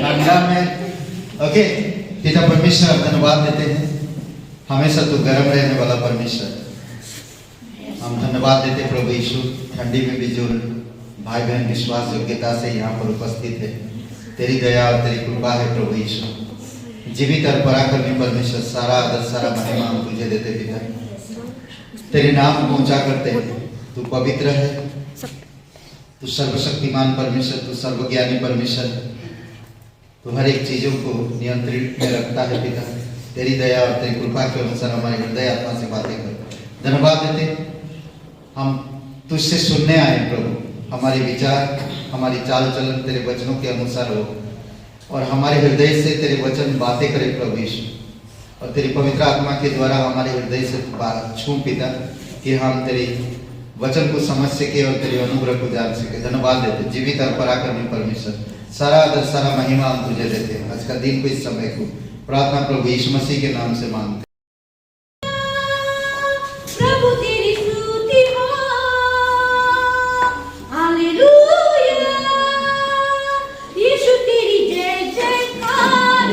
ठंडा में ओके। पिता परमेश्वर धन्यवाद देते हैं, हमेशा तू गर्म रहने वाला परमेश्वर। हम धन्यवाद देते प्रभु यीशु, ठंडी में भी जो भाई बहन विश्वास योग्यता से यहाँ पर उपस्थित है, तेरी दया और तेरी कृपा है प्रभु यीशु। जीवित और पराक्रमी परमेश्वर, सारा आदर सारा महिमा हम तुझे देते पिता, तेरे नाम को ऊंचा करते हैं। तू पवित्र है, तू सर्वशक्तिमान परमेश्वर, तू सर्वज्ञानी परमेश्वर, तू हर एक चीजों को नियंत्रित में रखता है पिता। तेरी दया और तेरी कृपा के अनुसार हमारे हृदय आत्मा से बातें कर। धन्यवाद देते हम तुझसे सुनने आए प्रभु, हमारे विचार हमारी चाल चलन तेरे वचनों के अनुसार हो और हमारे हृदय से तेरे वचन बातें करे प्रभु यीशु, और तेरी पवित्र आत्मा के द्वारा हमारे हृदय से छू पिता कि हम तेरी वचन को समझ सके और तेरे अनुग्रह को जान सके। धन्यवाद देते जीवित और पराक्रमी परमेश्वर, सारा आदर सारा महिमा हम तुझे देते हैं। आज का दिन को इस समय को प्रार्थना प्रभु यीशु मसीह के नाम से मांगते हैं। Hallelujah, hallelujah, hallelujah.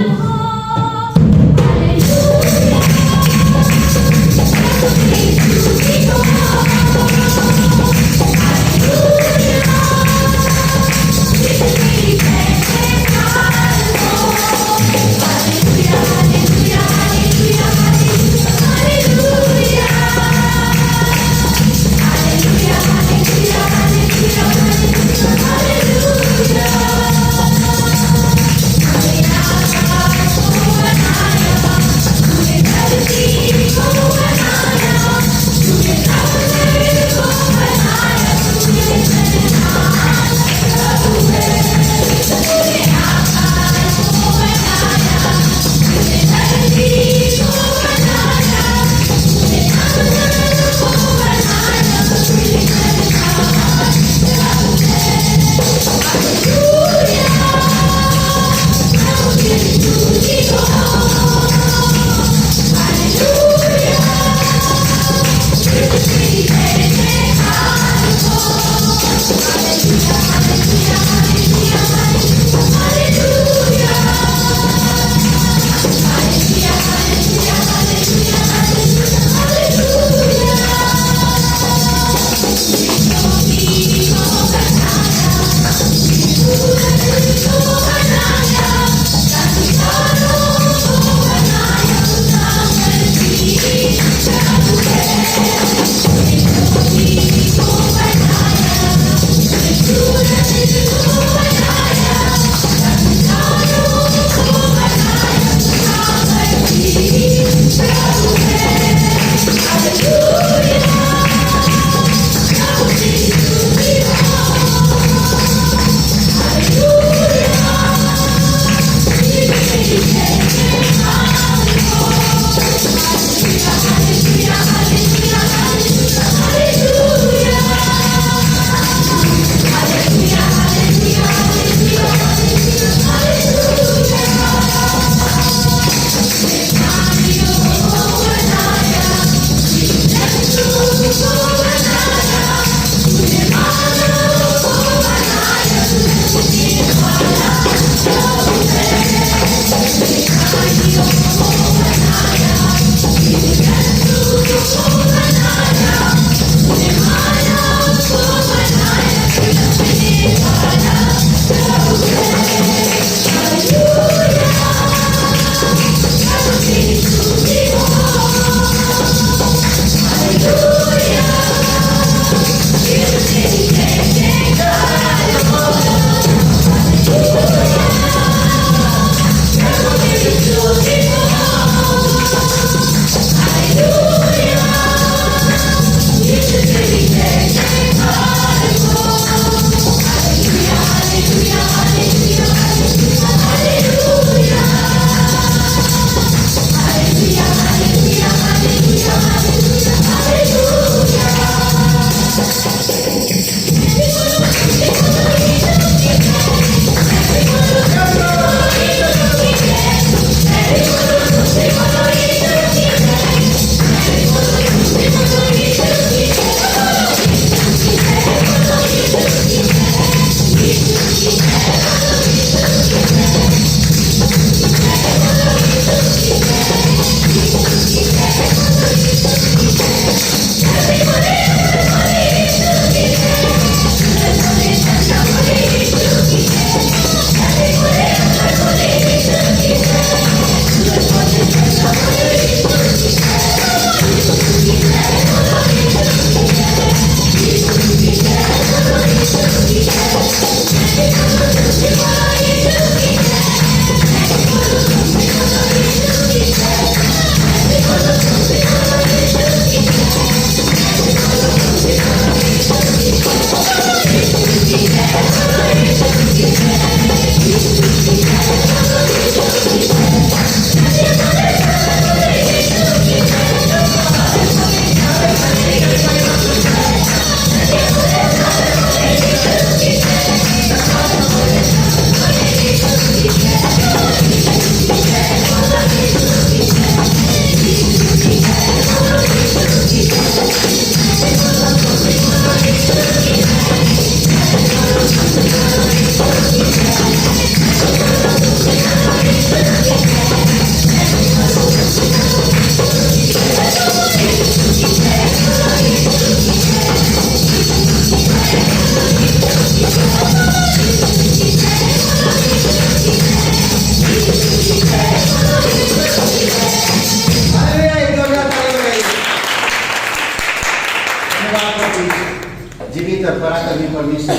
जीवित और पराक्रमी परमेश्वर,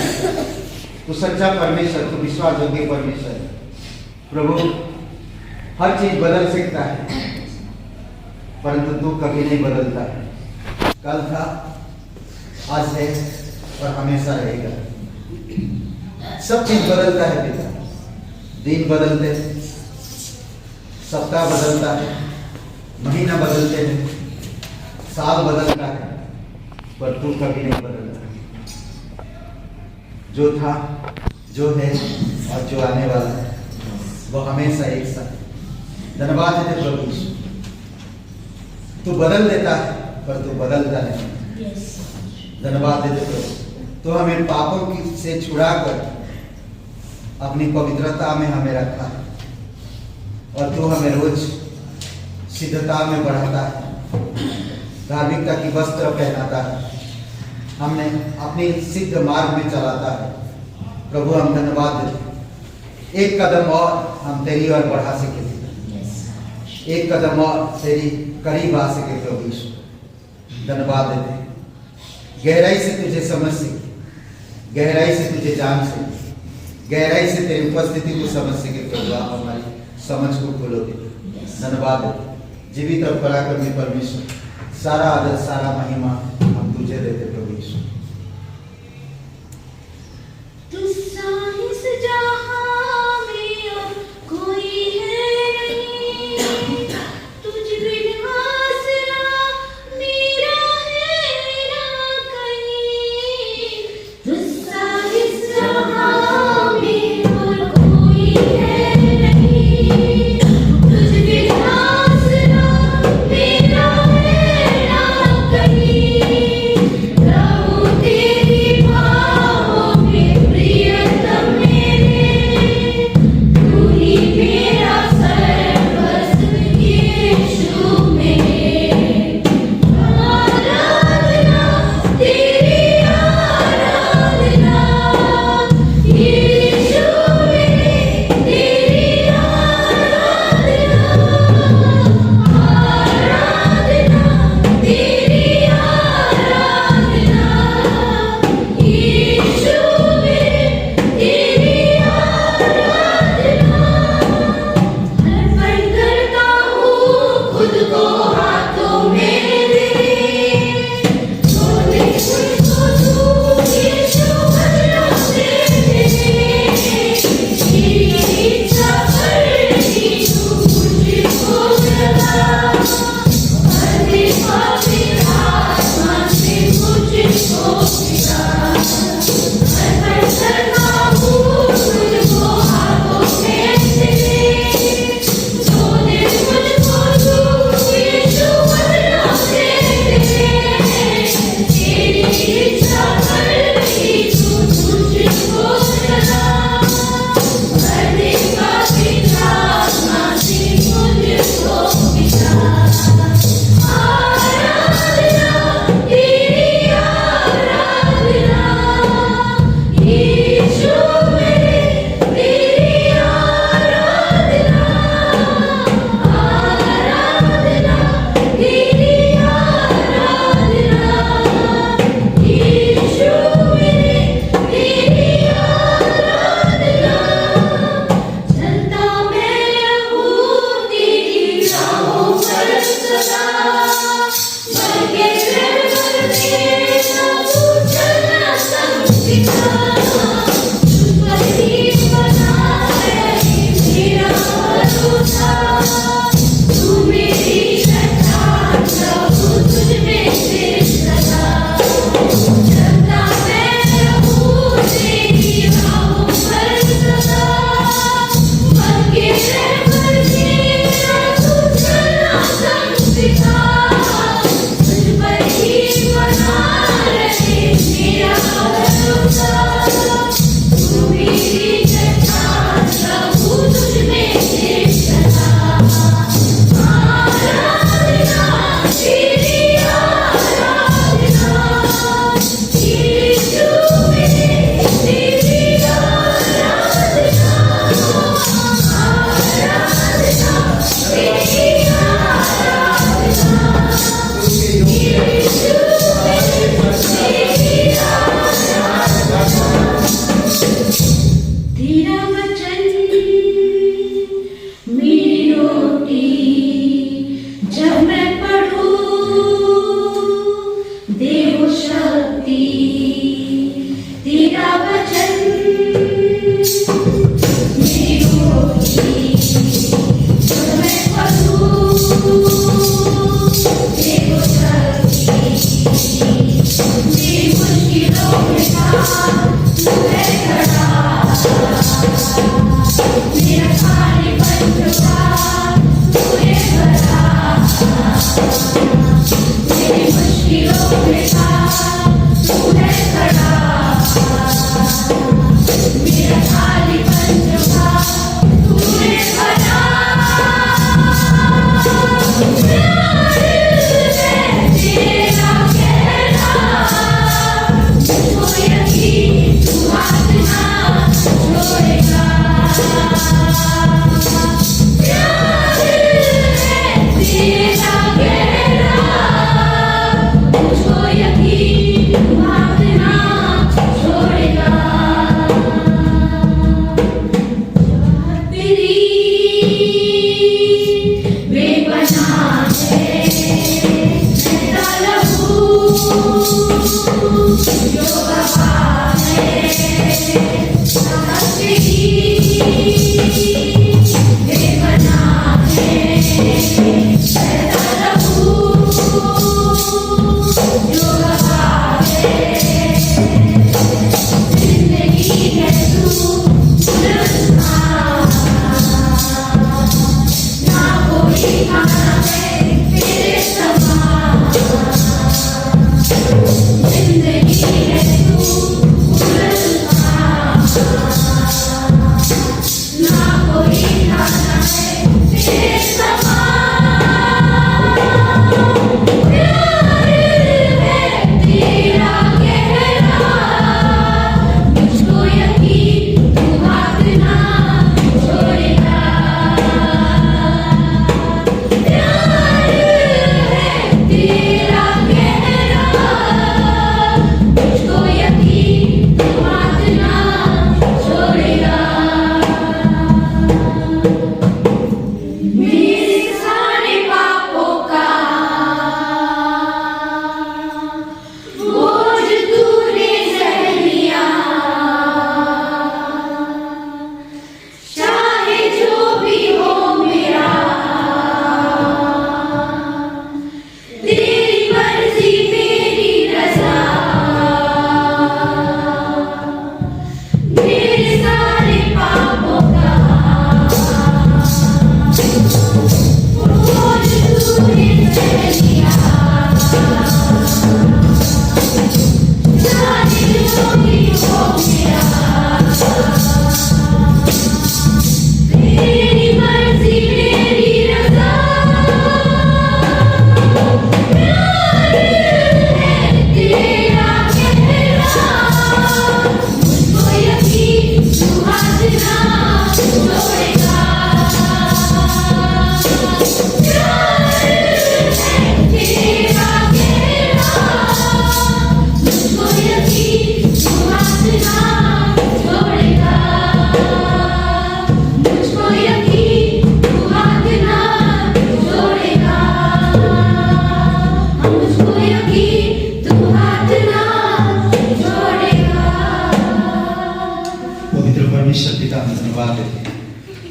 तू सच्चा परमेश्वर, तू विश्वास योग्य परमेश्वर। प्रभु, हर चीज बदल सकता है, परंतु तू कभी नहीं बदलता है। कल था, आज है और हमेशा रहेगा। सब चीज बदलता है पिता, दिन बदलते, सप्ताह बदलता है, महीना बदलते हैं, साल बदलता है, पर तू कभी नहीं बदलता। जो था, जो है और जो आने वाला है, वो हमेशा एक साथ। धन्यवाद है प्रभु यीशु, तू बदल देता है पर तू बदलता नहीं। धन्यवाद देते प्रभु, तो हमें पापों की से छुड़ाकर अपनी पवित्रता में हमें रखा है, और तू हमें रोज सिद्धता में बढ़ाता है, धार्मिकता की वस्त्र पहनाता है, हमने अपनी सिद्ध मार्ग में चलाता है। प्रभु, हम धन्यवाद देते, एक कदम और हम तेरी ओर बढ़ा सके, एक कदम और तेरी करीब आ सके। प्रभु यीशु, धन्यवाद देते, गहराई से तुझे समझ सके, गहराई से तुझे जान सके, गहराई से तेरी उपस्थिति को समझ सके। प्रभु, आप हमारी समझ को खोलोगे। धन्यवाद देते, जीवित और पराक्रमी परमेश्वर, सारा आदर सारा महिमा हम तुझे देते। प्रभु यीशु, Yeah.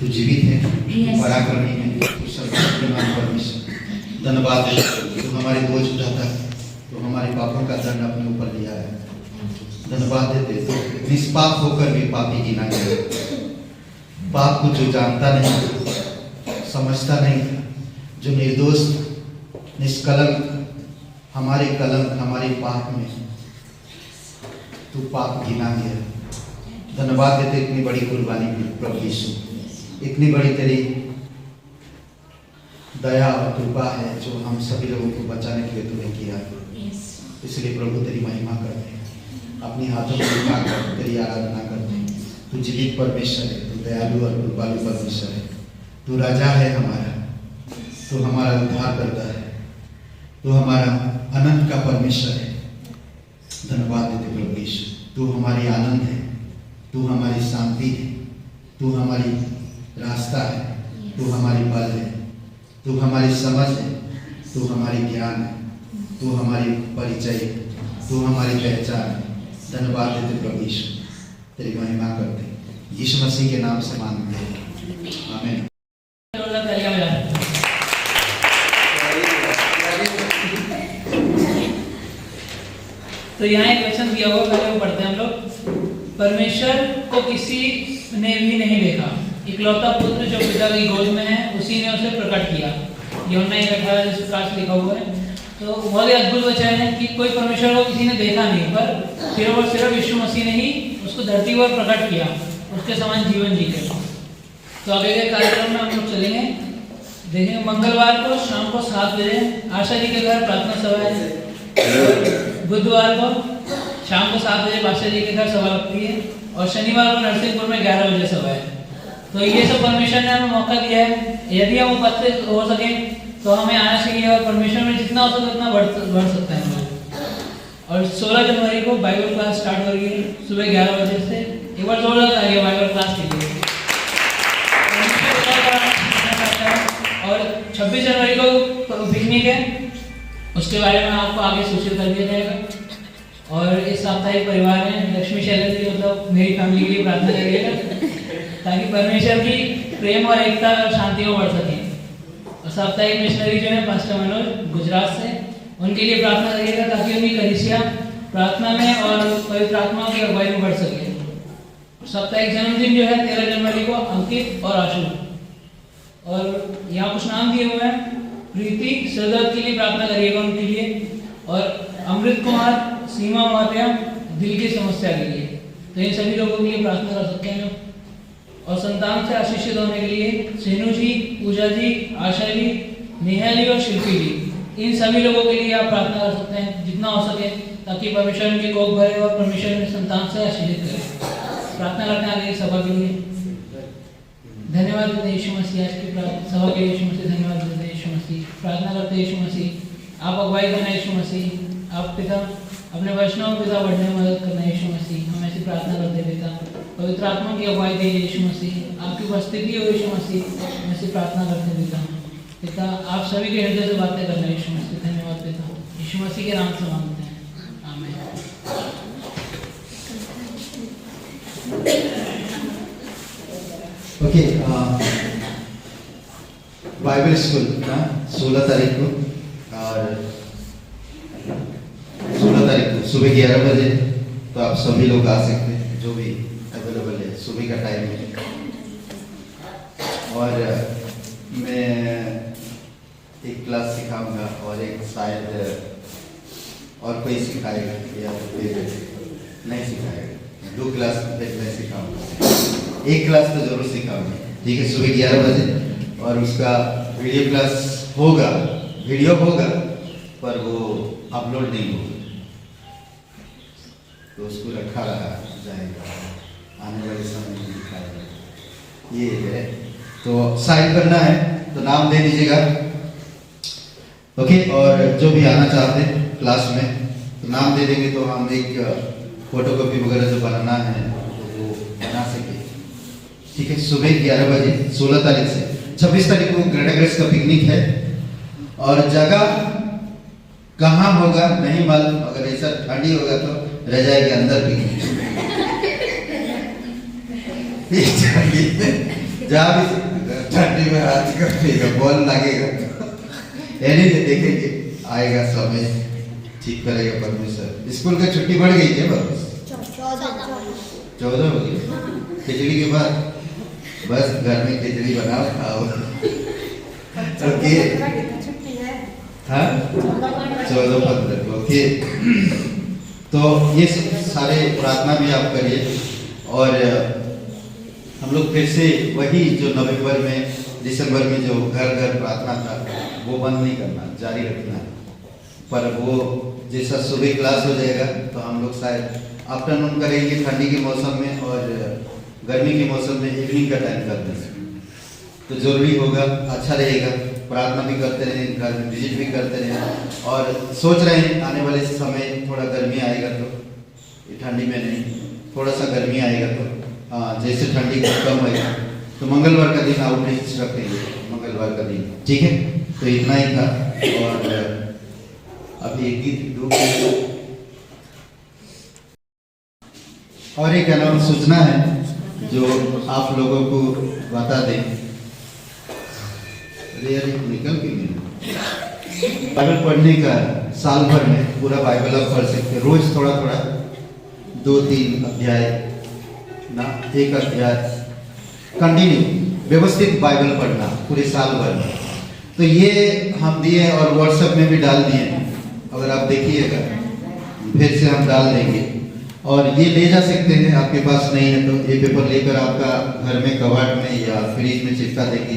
तू जीवित है, पराक्रमी है, तू सर्वशक्तिमान परमेश्वर। धन्यवाद है, तू हमारे बोझ उठाता है, तू हमारे पापों का दंड अपने ऊपर लिया है। धन्यवाद देते, तो निष्पाप होकर भी पापी गिना गया। पाप को जो जानता नहीं, समझता नहीं, जो निर्दोष निष्कलंक हमारे कलंक हमारे पाप में तू पाप गिना गया। धन्यवाद देते, इतनी बड़ी कुर्बानी की प्रभु यीशु, इतनी बड़ी तेरी दया और कृपा है जो हम सभी लोगों को बचाने के लिए तूने किया। इसलिए प्रभु तेरी महिमा करते हैं, अपनी हाथों को उठाकर तेरी आराधना करते हैं। तू जीवित परमेश्वर है, तू दयालु और कृपालु परमेश्वर है, तू राजा है हमारा, तू हमारा उद्धार करता है, तू हमारा अनंत का परमेश्वर है। धन्यवाद देते प्रभु यीशु, तू हमारी आनंद है, तू हमारी शांति है, तू हमारी रास्ता है, तू हमारी बल है, तू हमारी समझ है, तू हमारी ज्ञान है, तू हमारी परिचय, तू हमारी पहचान है। धन्यवाद देते प्रभु यीशु, तेरी महिमा करते यीशु मसीह के नाम से मांगते हैं, आमीन। तो यहाँ एक वचन दिया हुआ, पहले वो पढ़ते हैं हम लोग। परमेश्वर को किसी ने भी नहीं देखा, इकलौता पुत्र जो पिता की गोद में है उसी ने उसे प्रकट किया। यूहन्ना 1:18 जिस प्रकार से लिखा हुआ है। तो बहुत ही अद्भुत वचन है कि कोई परमेश्वर को किसी ने देखा नहीं, पर सिर्फ और सिर्फ यीशु मसीह ने ही उसको धरती पर प्रकट किया, उसके समान जीवन जी के। तो आगे के कार्यक्रम में हम लोग चलेंगे, देखेंगे मंगलवार को शाम को 7 बजे आशा जी के घर प्रार्थना सभा है। बुधवार को शाम को 7 बजे बादशाह जी के घर सभा लगती है, और शनिवार को नरसिंहपुर में 11 बजे सभा है। तो ये सब परमेश्वर ने हमें मौका दिया है, यदि हम उपस्थित हो सके तो हमें आना चाहिए, और परमेश्वर में जितना हो सके उतना बढ़ सकता है हम लोग। और 16 जनवरी को बाइबल क्लास स्टार्ट हो रही है सुबह 11 बजे से। एक बार जोर लगा दिया बाइबल क्लास के लिए। और 26 जनवरी को पिकनिक है, उसके बारे में आपको आगे सूचित कर दिया जाएगा। और इस साप्ताहिक परिवार में लक्ष्मी शैलन की मतलब मेरी फैमिली के लिए प्रार्थना करिएगा, ताकि परमेश्वर की प्रेम और एकता और शांति में बढ़ सके। और साप्ताहिक मिशनरी जो है पास्टर मनोज गुजरात से, उनके लिए प्रार्थना करिएगा ताकि उनकी कलीसिया प्रार्थना में और पवित्र आत्माओं की अगुवाई में बढ़ सके। साप्ताहिक जन्मदिन जो है 13 जनवरी को अंकित और आशु। और यहाँ कुछ नाम दिए हुए हैं, प्रीति सरदर्द के लिए प्रार्थना करिएगा उनके लिए, और अमृत कुमार सीमा मात्या दिल की समस्या के लिए। तो इन सभी लोगों के लिए प्रार्थना कर सकते हैं। और संतान से आशीषित होने के लिए सेनू जी, पूजा जी, आशा जी, नेहा जी और शिल्पी जी, इन सभी लोगों के लिए आप प्रार्थना कर सकते हैं जितना हो सके, ताकि परमेश्वर उनके कोख भरे और परमेश्वर उनके संतान से आशीषित करे। प्रार्थना करते हैं आगे सभा के लिए। धन्यवाद देते हैं यीशु मसीह, आज की सभा के यीशु मसीह धन्यवाद देते हैं यीशु मसीह। प्रार्थना करते हैं यीशु मसीह, आप अगुवाई करना यीशु मसीह, आप पिता अपने वैष्णव पिता बढ़ने में मदद करना यीशु मसीह। हम ऐसी प्रार्थना करते हैं पिता, पवित्र आत्मा की अगुवाई दीजिए यीशु मसीह, आपकी उपस्थिति हो यीशु मसीह। हम ऐसी प्रार्थना करते हैं पिता, आप सभी के हृदय से बातें करना यीशु मसीह। धन्यवाद पिता, यीशु मसीह के नाम से मांगते हैं, आमीन। ओके, बाइबल स्कूल ना 16 तारीख को, और 16 तारीख को सुबह 11 बजे। तो आप सभी लोग आ सकते हैं, जो भी अवेलेबल है, सुबह का टाइम है। और मैं एक क्लास सिखाऊंगा और एक शायद और कोई सिखाएगा या फिर नहीं सिखाएगा। 2 क्लास मैं सिखाऊंगा, एक क्लास तो जरूर सिखाऊंगा, ठीक है, सुबह 11 बजे। और उसका वीडियो क्लास होगा, वीडियो होगा, पर वो अपलोड नहीं होगा, तो उसको रखा रहा जाएगा, आने वाले समय में दिखाएगा। ये है, तो साइन करना है तो नाम दे दीजिएगा, ओके। और जो भी आना चाहते हैं क्लास में तो नाम दे देंगे, तो हम एक फोटोकॉपी वगैरह जो बनाना है तो वो बना सके, ठीक है। सुबह 11 बजे 16 तारीख से 26 तारीख को ग्रेटर ग्रेस का पिकनिक है, और जगह कहाँ होगा नहीं मालूम, अगर ऐसा ठंडी होगा तो रजाई के अंदर पिकनिक जा भी सकते हैं, ठंडी में हाथ कटेगा, बॉल लगेगा, यानी देखेंगे, आएगा समय, ठीक करेगा परमेश्वर। स्कूल की छुट्टी बढ़ गई है बस 14 हो गई, खिचड़ी के बाद बस घर में खिचड़ी बनाओ खाओ। ओके, हाँ 14-15 ओके। तो ये सारे प्रार्थना भी आप करिए, और हम लोग फिर से वही जो नवंबर में दिसंबर में जो घर घर प्रार्थना था वो बंद नहीं करना, जारी रखना। पर वो जैसा सुबह क्लास हो जाएगा तो हम लोग शायद आफ्टरनून करेंगे ठंडी के मौसम में, और गर्मी के मौसम में इवनिंग का टाइम कर दें तो जरूरी होगा, अच्छा रहेगा। प्रार्थना भी करते रहें, घर में विजिट भी करते रहें, और सोच रहे हैं आने वाले समय थोड़ा गर्मी आएगा तो, ठंडी में नहीं, थोड़ा सा गर्मी आएगा तो जैसे ठंडी कम होगा तो मंगलवार का दिन आउटरीच रखेंगे, मंगलवार का दिन, ठीक है। तो इतना ही था, और अभी एक गीत और एक अनाउंस सूचना है जो आप लोगों को बता दें। निकल के बाइबल पढ़ने का साल भर में पूरा बाइबल आप पढ़ सकते हैं, रोज थोड़ा थोड़ा 2-3 अध्याय ना, 1 अध्याय कंटिन्यू व्यवस्थित बाइबल पढ़ना पूरे साल भर में। तो ये हम दिए और व्हाट्सएप में भी डाल दिए, अगर आप देखिएगा फिर से हम डाल देंगे, और ये ले जा सकते हैं। आपके पास नहीं है तो ये पेपर लेकर आपका घर में कबाड़ में या फ्रिज में चिपका देंगे,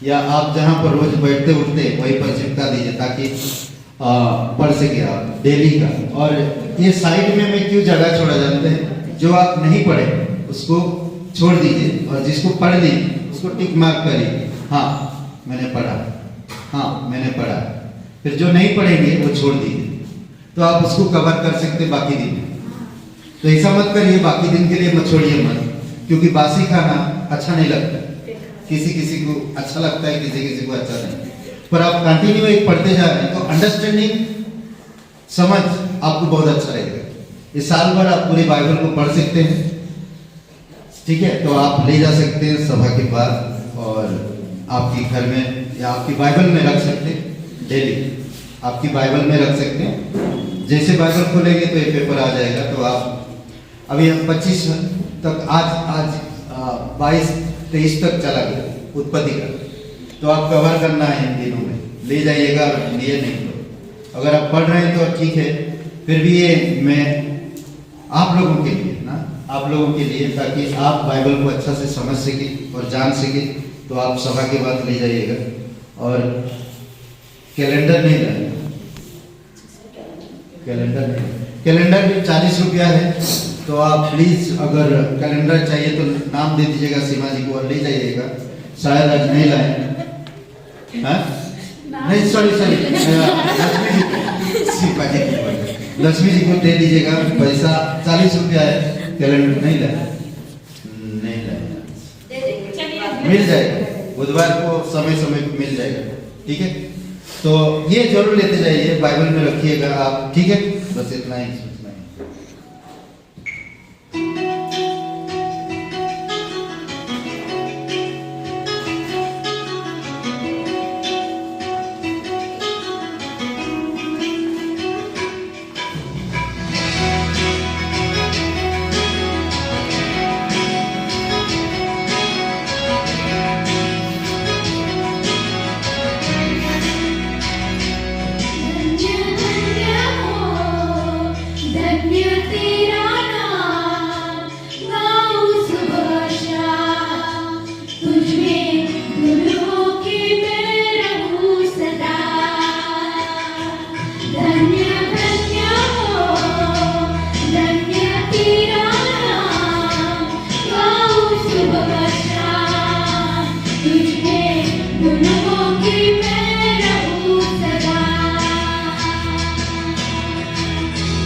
या आप जहाँ पर रोज बैठते उठते वहीं पर चिपका दीजिए, ताकि पढ़ सके आप डेली का। और ये साइड में मैं क्यों जगह छोड़ा जानते हैं, जो आप नहीं पढ़े उसको छोड़ दीजिए, और जिसको पढ़ ली उसको टिक मार्क करिए, हाँ मैंने पढ़ा, हाँ मैंने पढ़ा। फिर जो नहीं पढ़ेंगे वो छोड़ दीजिए, तो आप उसको कवर कर सकते बाकी दिन। तो ऐसा मत करिए, बाकी दिन के लिए मत छोड़िए मत, क्योंकि बासी खाना अच्छा नहीं लगता, किसी किसी को अच्छा लगता है, किसी किसी को अच्छा नहीं। पर आप कंटिन्यू एक पढ़ते जा रहे हैं तो अंडरस्टैंडिंग समझ आपको बहुत अच्छा रहेगा। इस साल भर आप पूरी बाइबल को पढ़ सकते हैं, ठीक है। तो आप ले जा सकते हैं सभा के बाद, और आपके घर में या आपकी बाइबल में रख सकते हैं, डेली आपकी बाइबल में रख सकते हैं। जैसे बाइबल खोलेंगे तो ये पेपर आ जाएगा। तो आप अभी हम 25 तक, आज 22-23 तक चला गया उत्पत्ति का, तो आप कवर करना है इन दिनों में, ले जाइएगा, लिए नहीं तो अगर आप पढ़ रहे हैं तो ठीक है। फिर भी ये मैं आप लोगों के लिए ना, आप लोगों के लिए, ताकि आप बाइबल को अच्छा से समझ सके और जान सके, तो आप सभा के बाद ले जाइएगा। और कैलेंडर नहीं लाए, कैलेंडर भी 40 रुपया है। तो आप प्लीज अगर कैलेंडर चाहिए तो नाम दे दीजिएगा सीमा जी को और ले जाइएगा। शायद आज नहीं लाए, हाँ नहीं सॉरी लक्ष्मी जी को दे दीजिएगा पैसा, 40 रुपया है। कैलेंडर नहीं लाए, मिल जाएगा, बुधवार को समय पे मिल जाएगा, ठीक है। तो ये जरूर लेते जाइए, बाइबल में रखिएगा आप, ठीक है। बस इतना ही सोचना है।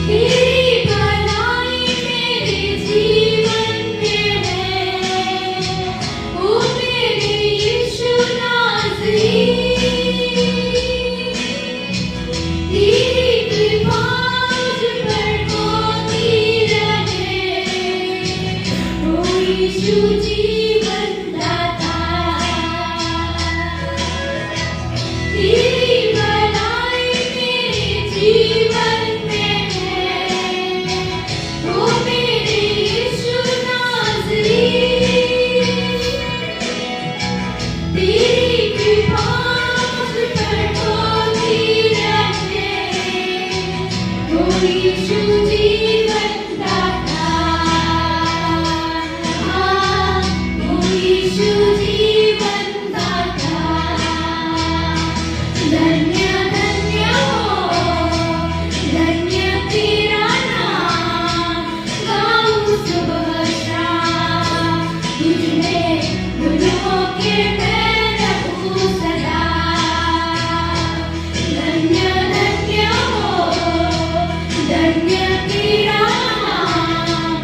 तेरी भलाई मेरे जीवन में है, ओ तेरे के मैं रहूं सदा। धन्य धन्य हो धन्य तेरा नाम,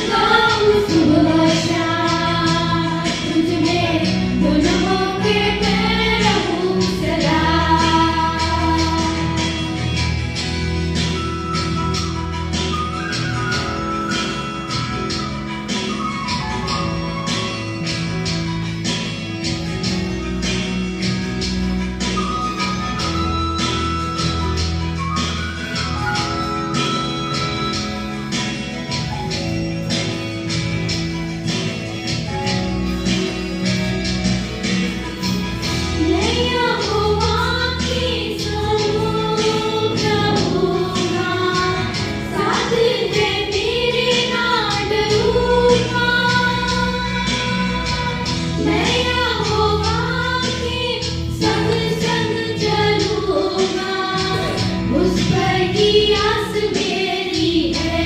गाऊं सुबह शाम, तुझ में धुन होके मैं रहूं सदा। नैया हुआ की समुद्र होगा, साथ में तेरे ना डरूंगा। नैया हुआ की संग संग चलूंगा, उस पर की आस मेरी है।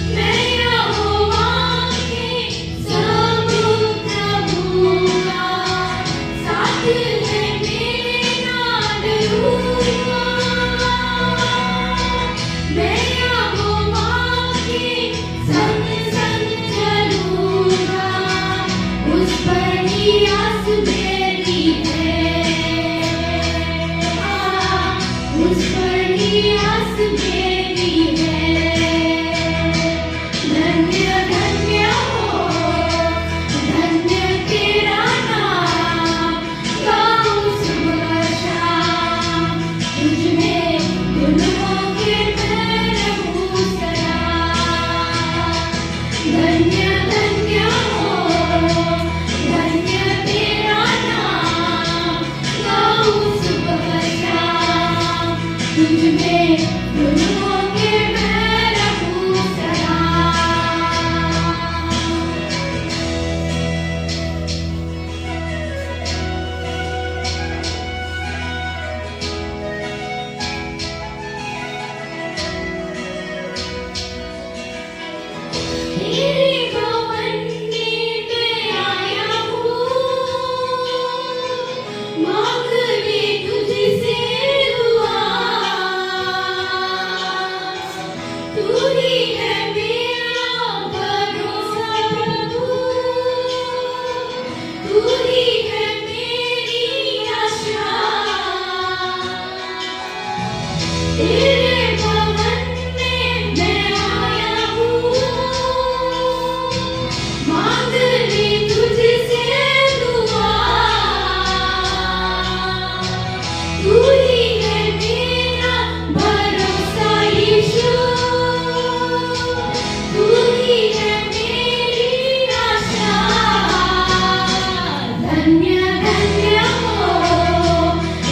नैया हुआ की समुद्र होगा, साथ में मेरे ना डरूंगा। नैया हुआ की संग संग चलूंगा, उस पर की आस मेरी है। उस पर की आस मेरी है। धन्य धन्य हो धन्य तेरा नाम, गाऊं सुबह शाम, तुझ में धुन होके मैं रहूं सदा। धन्य धन्य हो धन्य तेरा नाम, गाऊं सुबह शाम, तुझ में धुन होके मैं रहूं सदा। तेरे भवन्ने में आया हूँ, मांगने तुझसे दुआ। तू ही है मेरा भरोसा प्रभु, तू ही है मेरी आशा। तेरे भवन में मैं आया हूँ, मांगने तुझसे दुआ। तू ही है मेरा भरोसा यीशु, तू ही है मेरी आशा। धन्य धन्य हो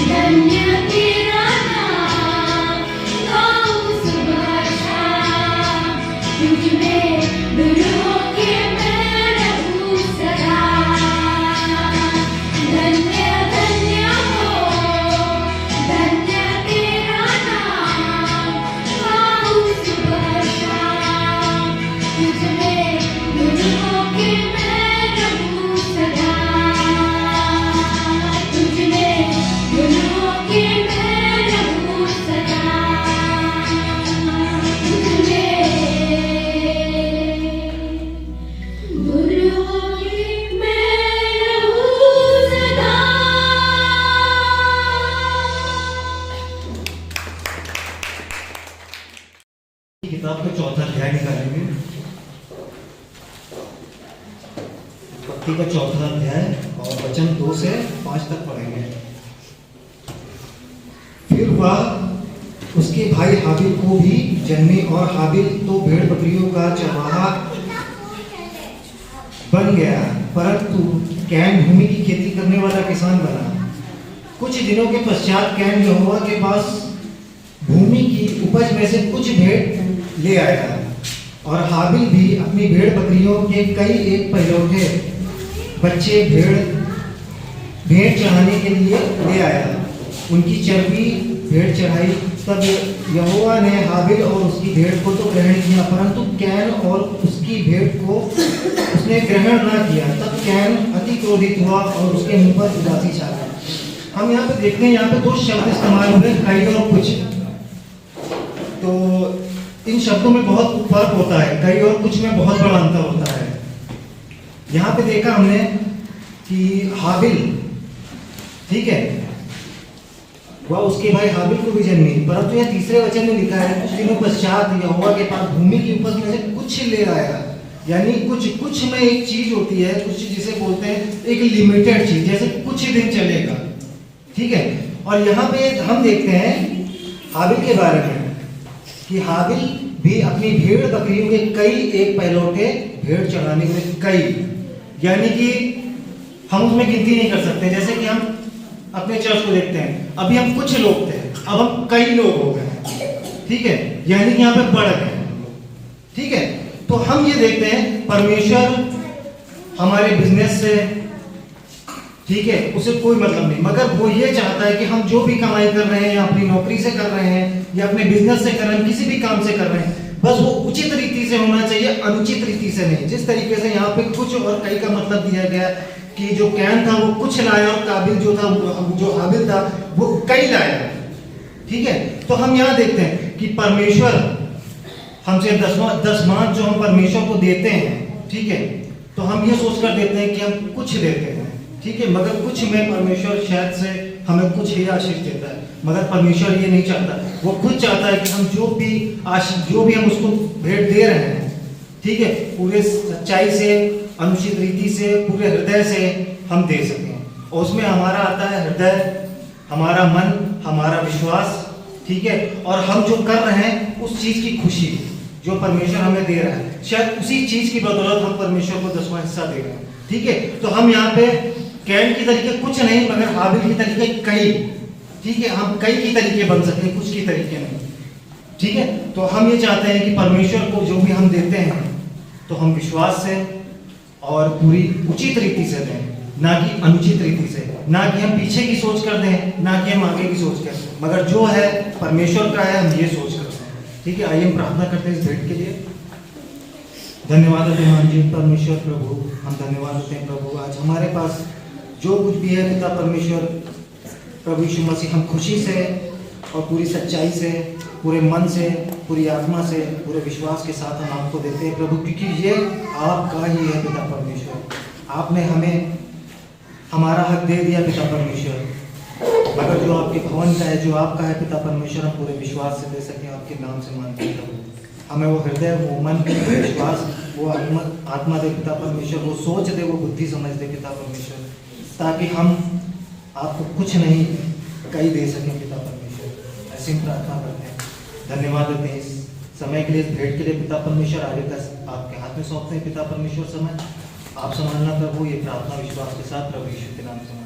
धन्य तेरा नाम, गाऊं सुबह शाम, तुझ में धुन होके मैं रहूं सदा। धन्य धन्य हो धन्य तेरा नाम, गाऊं सुबह शाम, तुझ में धुन होके मैं रहूं सदा। तुझ में धुन होके मैं रहूं सदा। तुझ में धुन होके मैं रहूं सदा। किताब का चौथा अध्याय निकालेंगे। उत्पत्ति का चौथा अध्याय और वचन 2 से 5 तक पढ़ेंगे। फिर वह उसके भाई हाबिल को भी जन्मे, और हाबिल तो भेड़ बकरियों का चरवाहा बन गया, परंतु कैन भूमि की खेती करने वाला किसान बना। कुछ दिनों के पश्चात कैन यहोवा के पास भूमि की उपज में से कुछ भेड़ ले आया, और हाबिल भी अपनी भेड़ बकरियों के कई एक पहिलौठे बच्चे भेड़ चढ़ाने के लिए ले आया। उनकी चर्बी भेड़ चढ़ाई, तब यहोवा ने हाबिल और उसकी भेड़ को तो ग्रहण किया, परंतु कैन और उसकी भेड़ को उसने ग्रहण ना किया। तब कैन अति क्रोधित हुआ और उसके मुंह पर उदासी छा गई। हम यहाँ पे देखते हैं, यहाँ पे दो शब्द इस्तेमाल हुए, कई और कुछ। तो इन शब्दों में बहुत फर्क होता है, कई और कुछ में बहुत बड़ा अंतर होता है। यहाँ पे देखा हमने कि हाबिल, ठीक है, वह उसके भाई हाबिल को भी जन्मी, परंतु यह तीसरे वचन में लिखा है, कुछ दिनों पश्चात यहोवा के पास भूमि की उपज में से कुछ ले आया। यानी कुछ में एक चीज होती है, कुछ जिसे बोलते हैं एक लिमिटेड चीज, जैसे कुछ दिन चलेगा, ठीक है। और यहाँ पे हम देखते हैं हाबिल के बारे में कि हाबिल भी अपनी भेड़ बकरियों के कई एक पहलौठे भेड़ चढ़ाने के कई, यानी कि हम उसमें गिनती नहीं कर सकते। जैसे कि हम अपने चर्च को देखते हैं, अभी हम कुछ लोग थे, अब हम कई लोग हो गए, ठीक है, यानी कि यहाँ पे बढ़ गए, ठीक है। तो हम ये देखते हैं परमेश्वर हमारे बिजनेस से, ठीक है, उसे कोई मतलब नहीं, मगर वो ये चाहता है कि हम जो भी कमाई कर रहे हैं, अपनी नौकरी से कर रहे हैं या अपने बिजनेस से कर रहे हैं, किसी भी काम से कर रहे हैं, बस वो उचित रीति से होना चाहिए, अनुचित रीति से नहीं। जिस तरीके से यहाँ पे कुछ और कई का मतलब दिया गया कि जो कैन था वो कुछ लाया और काबिल जो था, जो हाबिल था वो कई लाया, ठीक है। तो हम यहाँ देखते हैं कि परमेश्वर हमसे दसवां जो हम परमेश्वर को देते हैं, ठीक है, तो हम ये सोच कर देते हैं कि हम कुछ देते हैं, ठीक है, मगर कुछ में परमेश्वर शायद से हमें कुछ ही आशीष देता है, मगर परमेश्वर ये नहीं चाहता। वो खुद चाहता है कि हम जो भी आशीष, जो भी हम उसको भेंट दे रहे हैं, ठीक है, पूरे सच्चाई से, अनुचित रीति से, पूरे हृदय से हम दे सकें। और उसमें हमारा आता है हृदय, हमारा मन, हमारा विश्वास, ठीक है, और हम जो कर रहे हैं उस चीज की खुशी जो परमेश्वर हमें दे रहा है, शायद उसी चीज की बदौलत हम परमेश्वर को 10वां हिस्सा दे रहे हैं, ठीक है। तो हम यहाँ पे कैन की तरीके कुछ नहीं, मगर हाबिल की तरीके कई, ठीक है, हम कई की तरीके बन सकते हैं, कुछ की तरीके नहीं, ठीक है। तो हम ये चाहते हैं कि परमेश्वर को जो भी हम देते हैं तो हम विश्वास से और पूरी उचित रीति से दें, ना कि अनुचित रीति से, ना कि हम पीछे की सोच कर दें, ना कि हम आगे की सोच कर, मगर जो है परमेश्वर का है, हम ये सोच करते हैं, ठीक है। आइए हम प्रार्थना करते हैं इस भेंट के लिए। धन्यवाद अभिमान जी परमेश्वर प्रभु, हम धन्यवाद देते हैं प्रभु, आज हमारे पास जो कुछ भी है पिता परमेश्वर प्रभु यीशु मसीह, हम खुशी से और पूरी सच्चाई से, पूरे मन से, पूरी आत्मा से, पूरे विश्वास के साथ हम आपको देते हैं प्रभु, क्योंकि ये आपका ही है पिता परमेश्वर। आपने हमें हमारा हक दे दिया पिता परमेश्वर, मगर जो आपके भवन का है, जो आपका है पिता परमेश्वर, हम पूरे विश्वास से दे सकें, आपके नाम से मानते हैं प्रभु। हमें वो हृदय, वो मन, वो विश्वास, वो आत्मा दे पिता परमेश्वर, वो सोच दे, वो बुद्धि समझ दे पिता परमेश्वर, ताकि हम आपको कुछ नहीं कई दे सकें पिता परमेश्वर। ऐसी प्रार्थना करते हैं, धन्यवाद देते हैं इस समय के लिए, इस भेंट के लिए पिता परमेश्वर। आगे का आपके हाथ में सौंपते हैं पिता परमेश्वर, समय आप संभालना प्रभु, ये प्रार्थना विश्वास के साथ प्रभु यीशु के नाम से।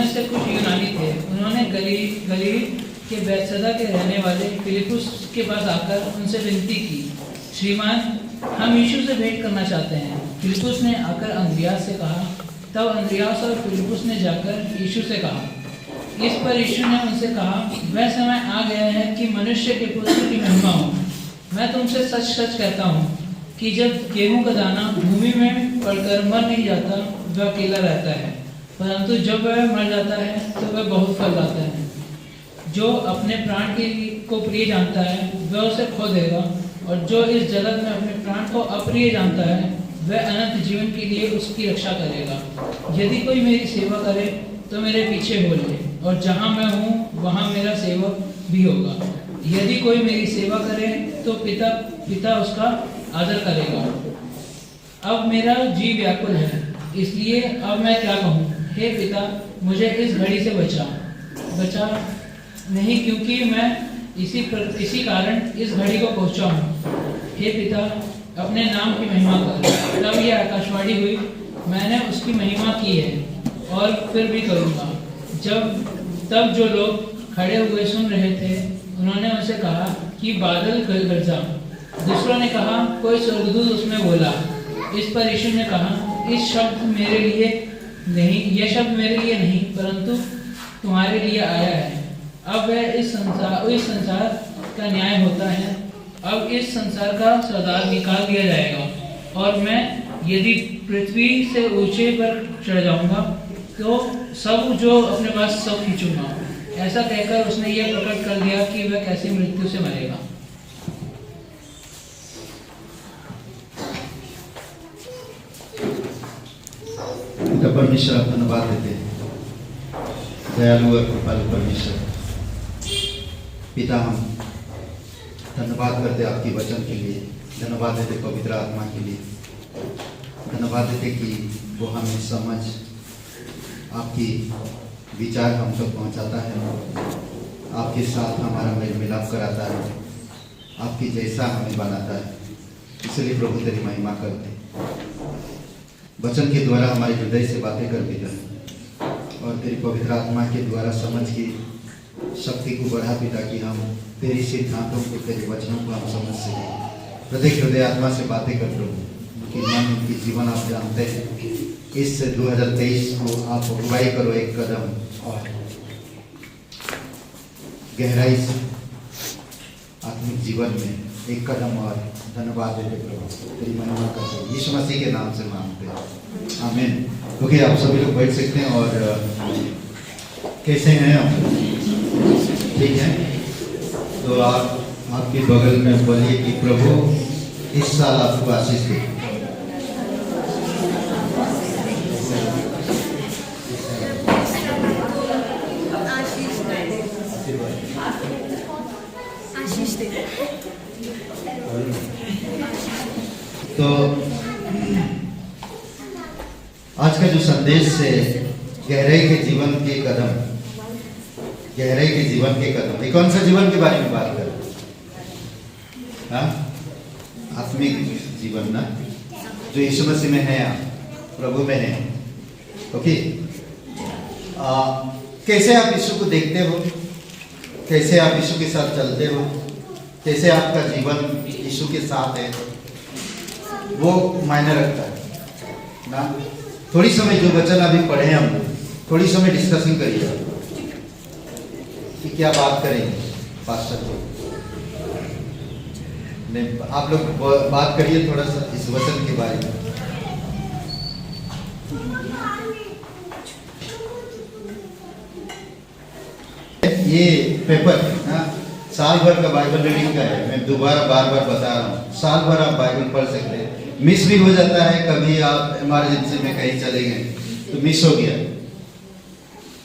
उनमें से कुछ यूनानी थे। उन्होंने गलील के बैतसैदा के रहने वाले फिलिपुस के पास आकर उनसे विनती की, श्रीमान, हम यीशु से भेंट करना चाहते हैं। फिलिपुस ने आकर अंद्रियास से कहा। तब अंद्रियास और फिलिपुस ने जाकर यीशु से कहा। इस पर यीशु ने उनसे कहा, वह समय आ गया है कि मनुष्य के पुत्र की महिमा हो। मैं तुमसे सच सच कहता हूँ कि जब गेहूं का दाना भूमि में पड़कर मर नहीं जाता, वह अकेला रहता है, परंतु जब वह मर जाता है तो वह बहुत फल लाता है। जो अपने प्राण को प्रिय जानता है वह उसे खो देगा, और जो इस जगत में अपने प्राण को अप्रिय जानता है वह अनंत जीवन के लिए उसकी रक्षा करेगा। यदि कोई मेरी सेवा करे तो मेरे पीछे हो ले, और जहाँ मैं हूँ वहाँ मेरा सेवक भी होगा। यदि कोई मेरी सेवा करे तो पिता उसका आदर करेगा। अब मेरा जी व्याकुल है, इसलिए अब मैं क्या कहूँ? हे पिता, मुझे इस घड़ी से बचा नहीं, क्योंकि मैं इसी कारण इस घड़ी को पहुँचा हूँ। हे पिता, अपने नाम की महिमा कर। तब यह आकाशवाणी हुई, मैंने उसकी महिमा की है और फिर भी करूँगा। तब जो लोग खड़े हुए सुन रहे थे, उन्होंने उनसे कहा कि बादल गरजा। दूसरों ने कहा, कोई स्वर्गदूत उसमें बोला। इस पर यीशु ने कहा, यह शब्द मेरे लिए नहीं, परंतु तुम्हारे लिए आया है। अब वह इस संसार का न्याय होता है। अब इस संसार का सरदार निकाल दिया जाएगा, और मैं यदि पृथ्वी से ऊंचे पर चढ़ जाऊंगा तो सब जो अपने पास सब खींचूंगा। ऐसा कहकर उसने यह प्रकट कर दिया कि वह कैसे मृत्यु से मरेगा। परमेश्वर आप धन्यवाद देते हैं, दयालु और कृपालु परमेश्वर पिता, हम धन्यवाद करते आपके वचन के लिए, धन्यवाद देते पवित्र आत्मा के लिए, धन्यवाद देते कि वो हमें समझ आपकी विचार हम तक पहुंचाता है, आपके साथ हमारा मेल मिलाप कराता है, आपकी जैसा हमें बनाता है। इसलिए प्रभु तेरी महिमा करते, वचन के द्वारा हमारे हृदय से बातें कर पिता, और तेरी पवित्र आत्मा के द्वारा समझ की शक्ति को बढ़ा पिता, कि हम तेरी सिद्धांतों को, तेरे वचनों को हम समझ सकें। प्रत्येक हृदय आत्मा से बातें कर प्रभु, उनकी मन, उनकी जीवन आप जानते हैं। इस 2023 को आप अगुवाई करो एक कदम और गहराई से आत्मिक जीवन में एक कदम और। धन्यवाद देते प्रभु, तेरी महिमा करते हैं, यीशु मसीह के नाम से मांगते हैं, आमीन। ओके, आप सभी लोग बैठ सकते हैं। और कैसे हैं आप? ठीक है, तो आप आपके बगल में बोलिए कि प्रभु इस साल आपको आशीष दे। तो आज का जो संदेश है, गहराई के जीवन के कदम, गहराई के जीवन के कदम, ये कौन सा जीवन के बारे में बात कर? हाँ, आत्मिक जीवन ना, जो यीशु मसीह में है, प्रभु में है। ओके, कैसे आप यीशु को देखते हो, कैसे आप यीशु के साथ चलते हो, कैसे आपका जीवन यीशु के साथ है, वो मायने रखता है ना। थोड़ी समय जो वचन अभी पढ़े हम, थोड़ी समय डिस्कशन करिए कि क्या बात करेंगे पास्टर को। आप लोग बात करिए थोड़ा सा इस वचन के बारे में। ये पेपर ना साल भर का बाइबल रीडिंग का है। मैं दोबारा बार बार बता रहा हूँ, साल भर आप बाइबल पढ़ सकते हैं। मिस भी हो जाता है, कभी आप इमरजेंसी में कहीं चले गए तो मिस हो गया,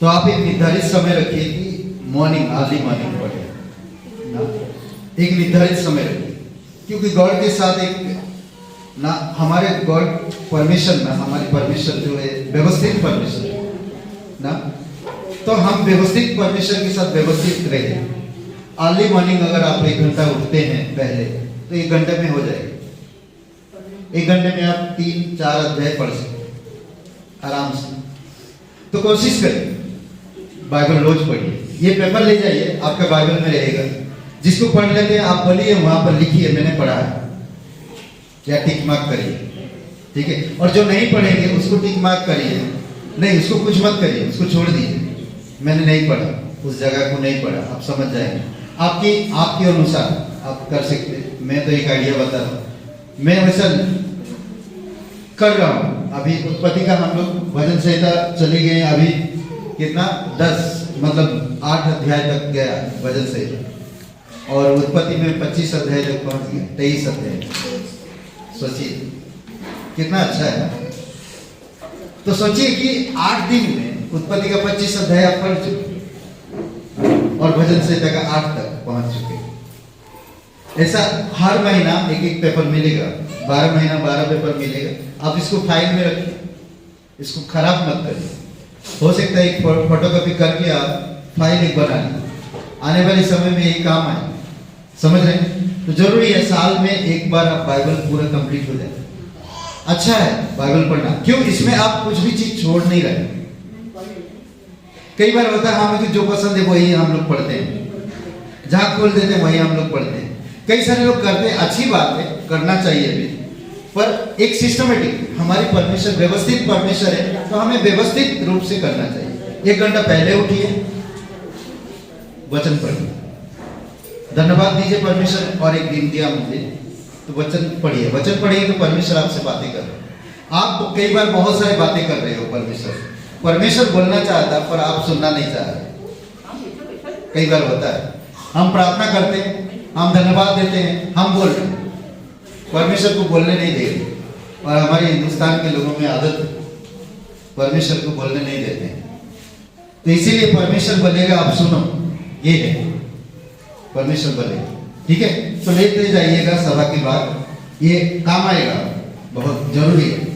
तो आप एक निर्धारित समय रखिए कि मॉर्निंग, अर्ली मॉर्निंग पढ़े ना, एक निर्धारित समय रखिए। क्योंकि गॉड के साथ एक ना, हमारे गॉड परमेश्वर ना, हमारी परमेश्वर जो है व्यवस्थित परमेश्वर ना, तो हम व्यवस्थित परमेश्वर के साथ व्यवस्थित रहे। अर्ली मॉर्निंग अगर आप 1 घंटा उठते हैं पहले, तो 1 घंटे में हो जाएगा। 1 घंटे में आप 3-4 अध्याय पढ़ सकते आराम से। तो कोशिश करें बाइबल रोज पढ़िए। ये पेपर ले जाइए, आपका बाइबल में रहेगा। जिसको पढ़ लेते हैं आप बोलिए, वहां पर लिखिए मैंने पढ़ा है, या टिक मार्क करिए, ठीक है। और जो नहीं पढ़ेंगे उसको टिक मार्क करिए, नहीं उसको कुछ मत करिए, उसको छोड़ दीजिए, मैंने नहीं पढ़ा, उस जगह को नहीं पढ़ा, आप समझ जाएंगे। आपके अनुसार आप कर सकते हैं। मैं तो एक आइडिया बता रहा हूँ, मैं वैसा कर रहा हूँ। अभी उत्पत्ति का हम लोग भजन संहिता चले गए, अभी कितना 10 मतलब 8 अध्याय तक गया भजन संहिता, और उत्पत्ति में 25 अध्याय तक पहुंच गया, 23 अध्याय। सोचिए कितना अच्छा है। तो सोचिए कि 8 दिन में उत्पत्ति का 25 अध्याय आप पढ़ चुके और भजन संहिता का 8 तक पहुंच चुके। ऐसा हर महीना एक एक पेपर मिलेगा, 12 महीना 12 पेपर मिलेगा। आप इसको फाइल में रखिए, इसको खराब मत करिए। हो सकता है एक फोटोकॉपी करके आप फाइल एक बना लें, आने वाले समय में यही काम आए, समझ रहे हैं। तो जरूरी है साल में एक बार आप बाइबल पूरा कंप्लीट हो जाए। अच्छा है बाइबल पढ़ना, क्यों? इसमें आप कुछ भी चीज छोड़ नहीं रहे। कई बार होता है हमें जो पसंद है वही हम लोग पढ़ते हैं, जहां खोल देते हैं वही हम लोग पढ़ते हैं। कई सारे लोग करते हैं, अच्छी बात है, करना चाहिए भी, पर एक सिस्टमेटिक, हमारी परमेश्वर व्यवस्थित परमेश्वर है, तो हमें व्यवस्थित रूप से करना चाहिए। 1 घंटा पहले उठिए, वचन पढ़िए, धन्यवाद दीजिए परमेश्वर और एक दिन दिया मुझे, तो वचन पढ़िए। वचन पढ़िए तो परमेश्वर आपसे बातें कर रहे हैं। आप कई बार बहुत सारी बातें कर रहे हो, परमेश्वर बोलना चाहता पर आप सुनना नहीं चाह रहे। कई बार होता है, हम प्रार्थना करते हैं, हम धन्यवाद देते हैं, हम बोल रहे हैं, परमेश्वर को बोलने नहीं दे रहे। और हमारे हिंदुस्तान के लोगों में आदत है, परमेश्वर को बोलने नहीं देते हैं। तो इसीलिए परमेश्वर बोलेगा आप सुनो, ये है परमेश्वर बोलेगा, ठीक है। तो लेते जाइएगा सभा की बात, ये काम आएगा, बहुत जरूरी है।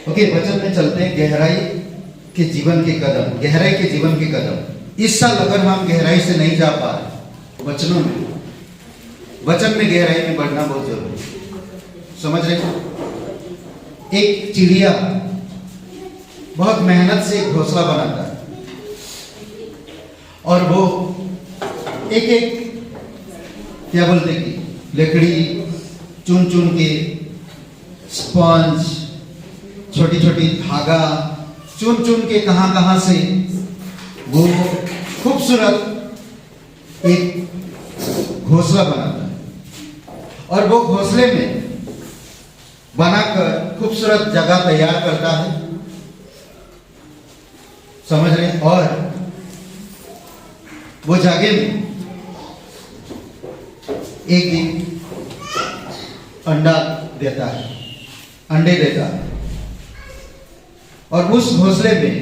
ओके, वचन में चलते हैं। गहराई के जीवन के कदम, गहराई के जीवन के कदम। इस साल अगर हम गहराई से नहीं जा पा रहे वचनों में, वचन में गहराई में बढ़ना बहुत जरूरी है, समझ रहे हो। एक चिड़िया बहुत मेहनत से एक घोंसला बनाता है, और वो एक एक क्या बोलते कि लकड़ी चुन चुन के, स्पंज, छोटी छोटी धागा चुन चुन के कहां कहां से वो खूबसूरत एक घोंसला बनाता है, और वो घोंसले में बनाकर खूबसूरत जगह तैयार करता है, समझ रहे हैं। और वो जगह में एक दिन अंडा देता है, अंडे देता है, और उस घोंसले में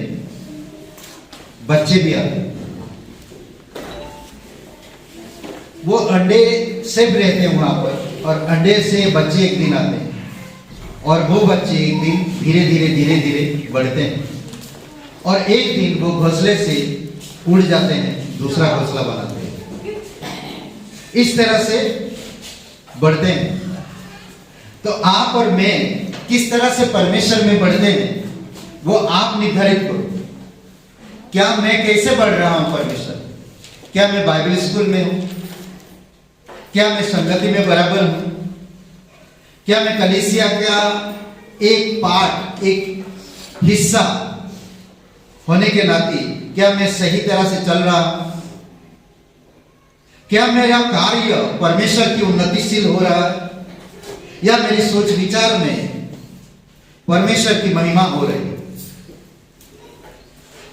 बच्चे भी आते हैं। वो अंडे से भी रहते हैं वहां पर, और अंडे से बच्चे एक दिन आते हैं, और वो बच्चे एक दिन धीरे धीरे बढ़ते हैं, और एक दिन वो घोंसले से उड़ जाते हैं, दूसरा घोंसला बनाते हैं। इस तरह से बढ़ते हैं। तो आप और मैं किस तरह से परमेश्वर में बढ़ते हैं वो आप निर्धारित करो। क्या मैं कैसे बढ़ रहा हूं परमेश्वर? क्या मैं बाइबल स्कूल में हूं? क्या मैं संगति में बराबर हूं? क्या मैं कलीसिया का एक पार्ट, एक हिस्सा होने के नाते क्या मैं सही तरह से चल रहा हूं? क्या मेरा कार्य परमेश्वर की उन्नतिशील हो रहा है, या मेरी सोच विचार में परमेश्वर की महिमा हो रही है?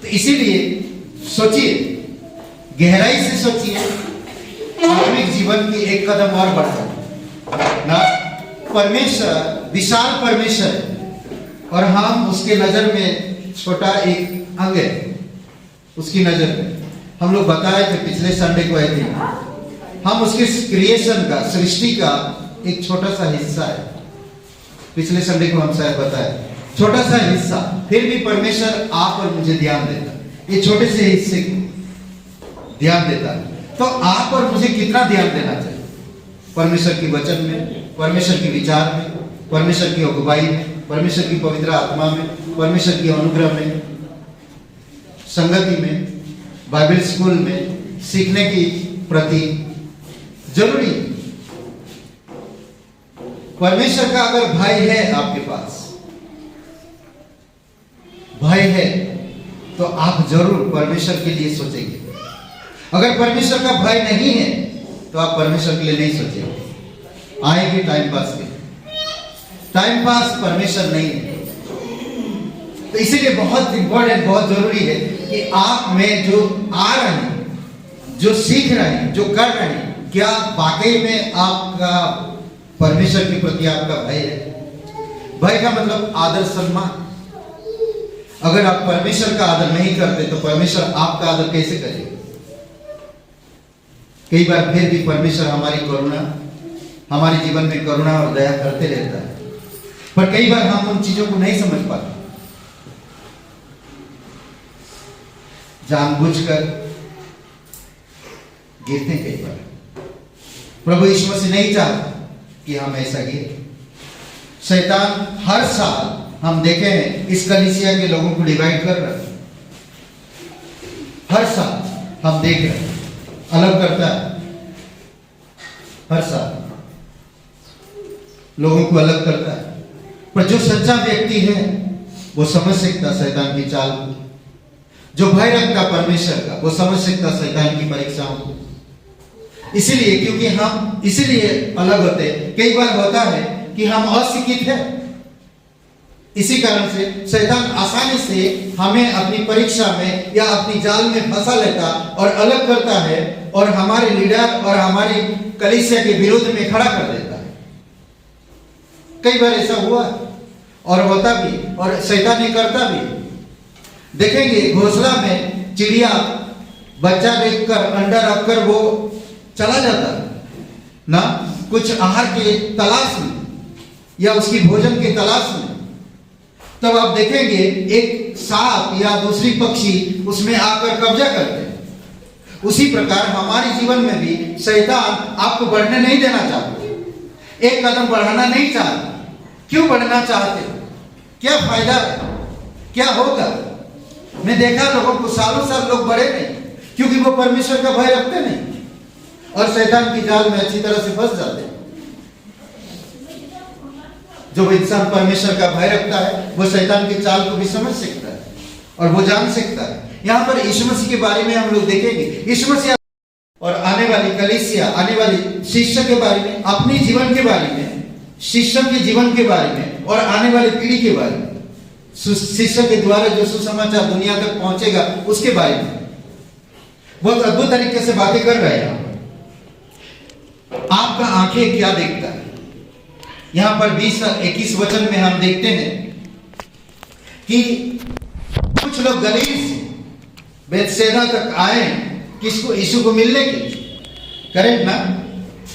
तो इसीलिए सोचिए, गहराई से सोचिए, आत्मिक जीवन की एक कदम और बढ़ाइए ना। परमेश्वर विशाल परमेश्वर है, और हम उसके नजर में छोटा एक अंग है। उसकी नजर में हम लोग बताए थे, पिछले संडे को आए थे, हम उसके क्रिएशन का, सृष्टि का एक छोटा सा हिस्सा है। पिछले संडे को हम शायद बताए, छोटा सा हिस्सा, फिर भी परमेश्वर आप और मुझे ध्यान देता है। ये छोटे से हिस्से को ध्यान देता है, तो आप और मुझे कितना ध्यान देना चाहिए परमेश्वर की वचन में, परमेश्वर के विचार में, परमेश्वर की अगुवाई में, परमेश्वर की पवित्र आत्मा में, परमेश्वर की अनुग्रह में। संगति में, बाइबल स्कूल में सीखने की प्रति जरूरी है। परमेश्वर का अगर भय है आपके पास, भय है, तो आप जरूर परमेश्वर के लिए सोचेंगे। अगर परमेश्वर का भय नहीं है तो आप परमेश्वर के लिए नहीं सोचेंगे। आएंगे टाइम पास के, टाइम पास परमेश्वर नहीं है। तो इसीलिए बहुत इंपॉर्टेंट, बहुत जरूरी है कि आप में जो आ रहे हैं, जो सीख रहे हैं, जो कर रहे हैं, क्या वाकई में आपका परमेश्वर के प्रति आपका भय है। भय का मतलब आदर सम्मान। अगर आप परमेश्वर का आदर नहीं करते तो परमेश्वर आपका आदर कैसे करेगा। कई बार फिर भी परमेश्वर हमारी करुणा, हमारे जीवन में करुणा और दया करते रहता है, पर कई बार हम उन चीजों को नहीं समझ पाते। जानबूझकर गिरते कई बार। प्रभु यीशु मसीह नहीं चाहता कि हम ऐसा गिरे। शैतान हर साल हम देखे हैं इस कलीसिया के लोगों को डिवाइड कर रहा है। हर साल हम देख रहे हैं, अलग करता है। हर साल लोगों को अलग करता है। पर जो सच्चा व्यक्ति है वो समझ सकता शैतान की चाल को। जो भय रखता परमेश्वर का वो समझ सकता शैतान की परीक्षाओं को। इसीलिए, क्योंकि हम इसीलिए अलग होते। कई बार होता है कि हम अशिक्षित हैं, इसी कारण से शैतान आसानी से हमें अपनी परीक्षा में या अपनी जाल में फंसा लेता और अलग करता है और हमारे लीडर और हमारी कलीसिया के विरोध में खड़ा कर देता है। कई बार ऐसा हुआ और होता भी, और शैतान ने करता भी। देखेंगे घोंसला में चिड़िया बच्चा देखकर, अंडा रखकर वो चला जाता ना, कुछ आहार के तलाश में या उसकी भोजन के तलाश में। तब आप देखेंगे एक सांप या दूसरी पक्षी उसमें आकर कब्जा करते हैं। उसी प्रकार हमारे जीवन में भी शैतान आपको बढ़ने नहीं देना चाहते, एक कदम बढ़ाना नहीं चाहते। क्यों बढ़ना चाहते? क्या फायदा है, क्या होगा? मैं देखा लोगों को, सालों साल लोग बढ़े नहीं, क्योंकि वो परमेश्वर का भय रखते नहीं और शैतान की जाल में अच्छी तरह से फंस जाते हैं। जो इंसान परमेश्वर का भय रखता है वो शैतान की चाल को भी समझ सकता है और वो जान सकता है। यहाँ पर यीशु मसीह के बारे में हम लोग देखेंगे। यीशु मसीह और आने वाली कलीसिया, आने वाली शिष्य के बारे में, अपने जीवन के बारे में, शिष्य के जीवन के बारे में और आने वाली पीढ़ी के बारे में, शिष्य के द्वारा जो सुसमाचार दुनिया तक पहुंचेगा उसके बारे में बहुत अद्भुत तरीके से बातें कर रहे हैं। आपका आंखें क्या देखता है? यहां पर 20-21 वचन में हम देखते हैं कि कुछ लोग गलील से बेतसैदा तक आए, किसको? यीशु को मिलने के लिए। करेक्ट ना?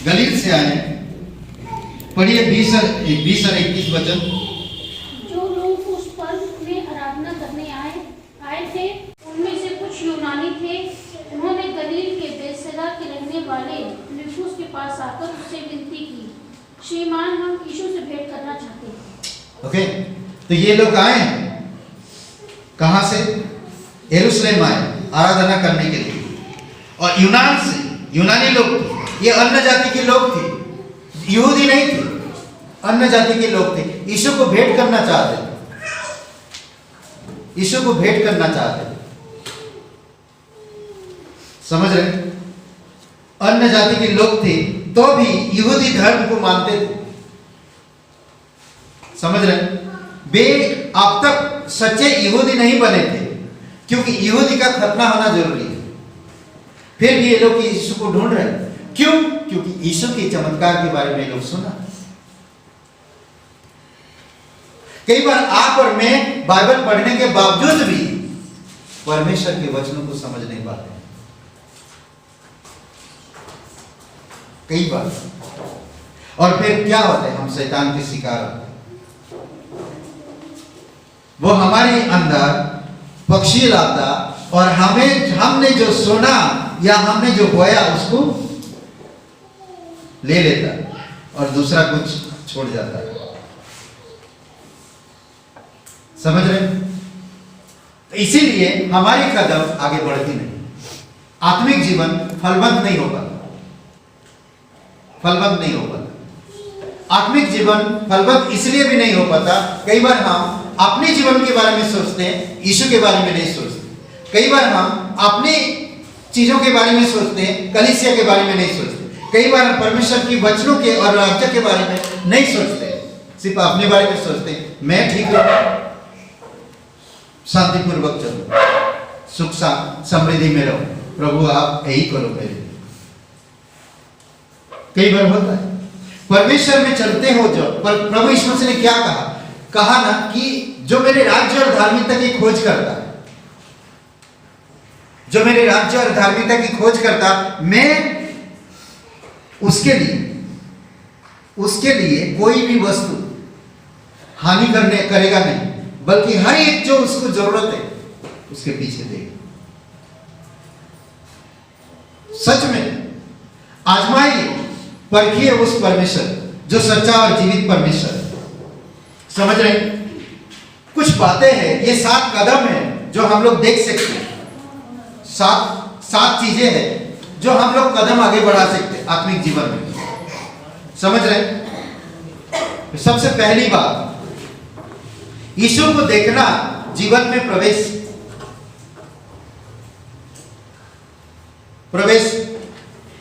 गलील से आए। पढ़िए 20 और 21 वचन। जो लोग उस पर्व में आराधना करने आए थे, उनमें से कुछ यूनानी थे। उन्होंने गलील के बेतसैदा के रहने वाले फिलिप्पुस के पास आकर उससे विनती की, श्रीमान, हम यीशु से भेंट करना चाहते हैं। ओके, तो ये लोग आए कहां से? यरूशलेम आए आराधना करने के लिए। और यूनान से, यूनानी लोग थे, ये अन्य जाति के लोग थे, यहूदी नहीं थे, अन्य जाति के लोग थे। यीशु को भेंट करना चाहते थे, यीशु को भेंट करना चाहते थे। समझ रहे? अन्य जाति के लोग थे तो भी यहूदी धर्म को मानते थे। समझ रहे? वे अब तक सच्चे यहूदी नहीं बने थे, क्योंकि यहूदी का खतना होना जरूरी है। फिर भी ये लोग यीशु को ढूंढ रहे हैं। क्यों? क्योंकि यीशु के चमत्कार के बारे में लोग सुना। कई बार आप और मैं बाइबल पढ़ने के बावजूद भी परमेश्वर के वचनों को समझ नहीं पाते। कई बार। और फिर क्या होता है? हम शैतान के शिकार होते हैं। वो हमारे अंदर पक्षी लाता और हमने जो सुना या हमने जो बोया उसको ले लेता और दूसरा कुछ छोड़ जाता है। समझ रहे? तो इसीलिए हमारी कदम आगे बढ़ती नहीं, आत्मिक जीवन फलवंत नहीं हो पाता, फलवंत नहीं हो पाता। आत्मिक जीवन फलवंत इसलिए भी नहीं हो पाता, कई बार हम अपने जीवन के बारे में सोचते हैं, यीशु के बारे में नहीं सोचते। कई बार हम अपनी चीजों के बारे में सोचते हैं, कलीसिया के बारे में नहीं सोचते। कई बार हम परमेश्वर की वचनों के और राज्य के बारे में नहीं सोचते, सिर्फ अपने बारे में सोचते हैं। मैं ठीक रहूं, शांतिपूर्वक चलूं, सुख समृद्धि में रहूं, प्रभु आप यही करो मेरे लिए। कई बार होता है परमेश्वर में चलते हो जो, पर प्रभु यीशु मसीह ने क्या कहा ना कि जो मेरे राज्य और धार्मिकता की खोज करता है, जो मेरे राज्य और धार्मिकता की खोज करता, मैं उसके लिए कोई भी वस्तु हानि करेगा नहीं, बल्कि हर एक जो उसको जरूरत है उसके पीछे देगा। सच में आजमाइए, परखिए उस परमेश्वर जो सच्चा और जीवित परमेश्वर है। समझ रहे हैं? कुछ बातें हैं, ये 7 कदम है जो हम लोग देख सकते हैं। 7 चीजें हैं जो हम लोग कदम आगे बढ़ा सकते हैं आत्मिक जीवन में। समझ रहे हैं? सबसे पहली बात, यीशु को देखना जीवन में प्रवेश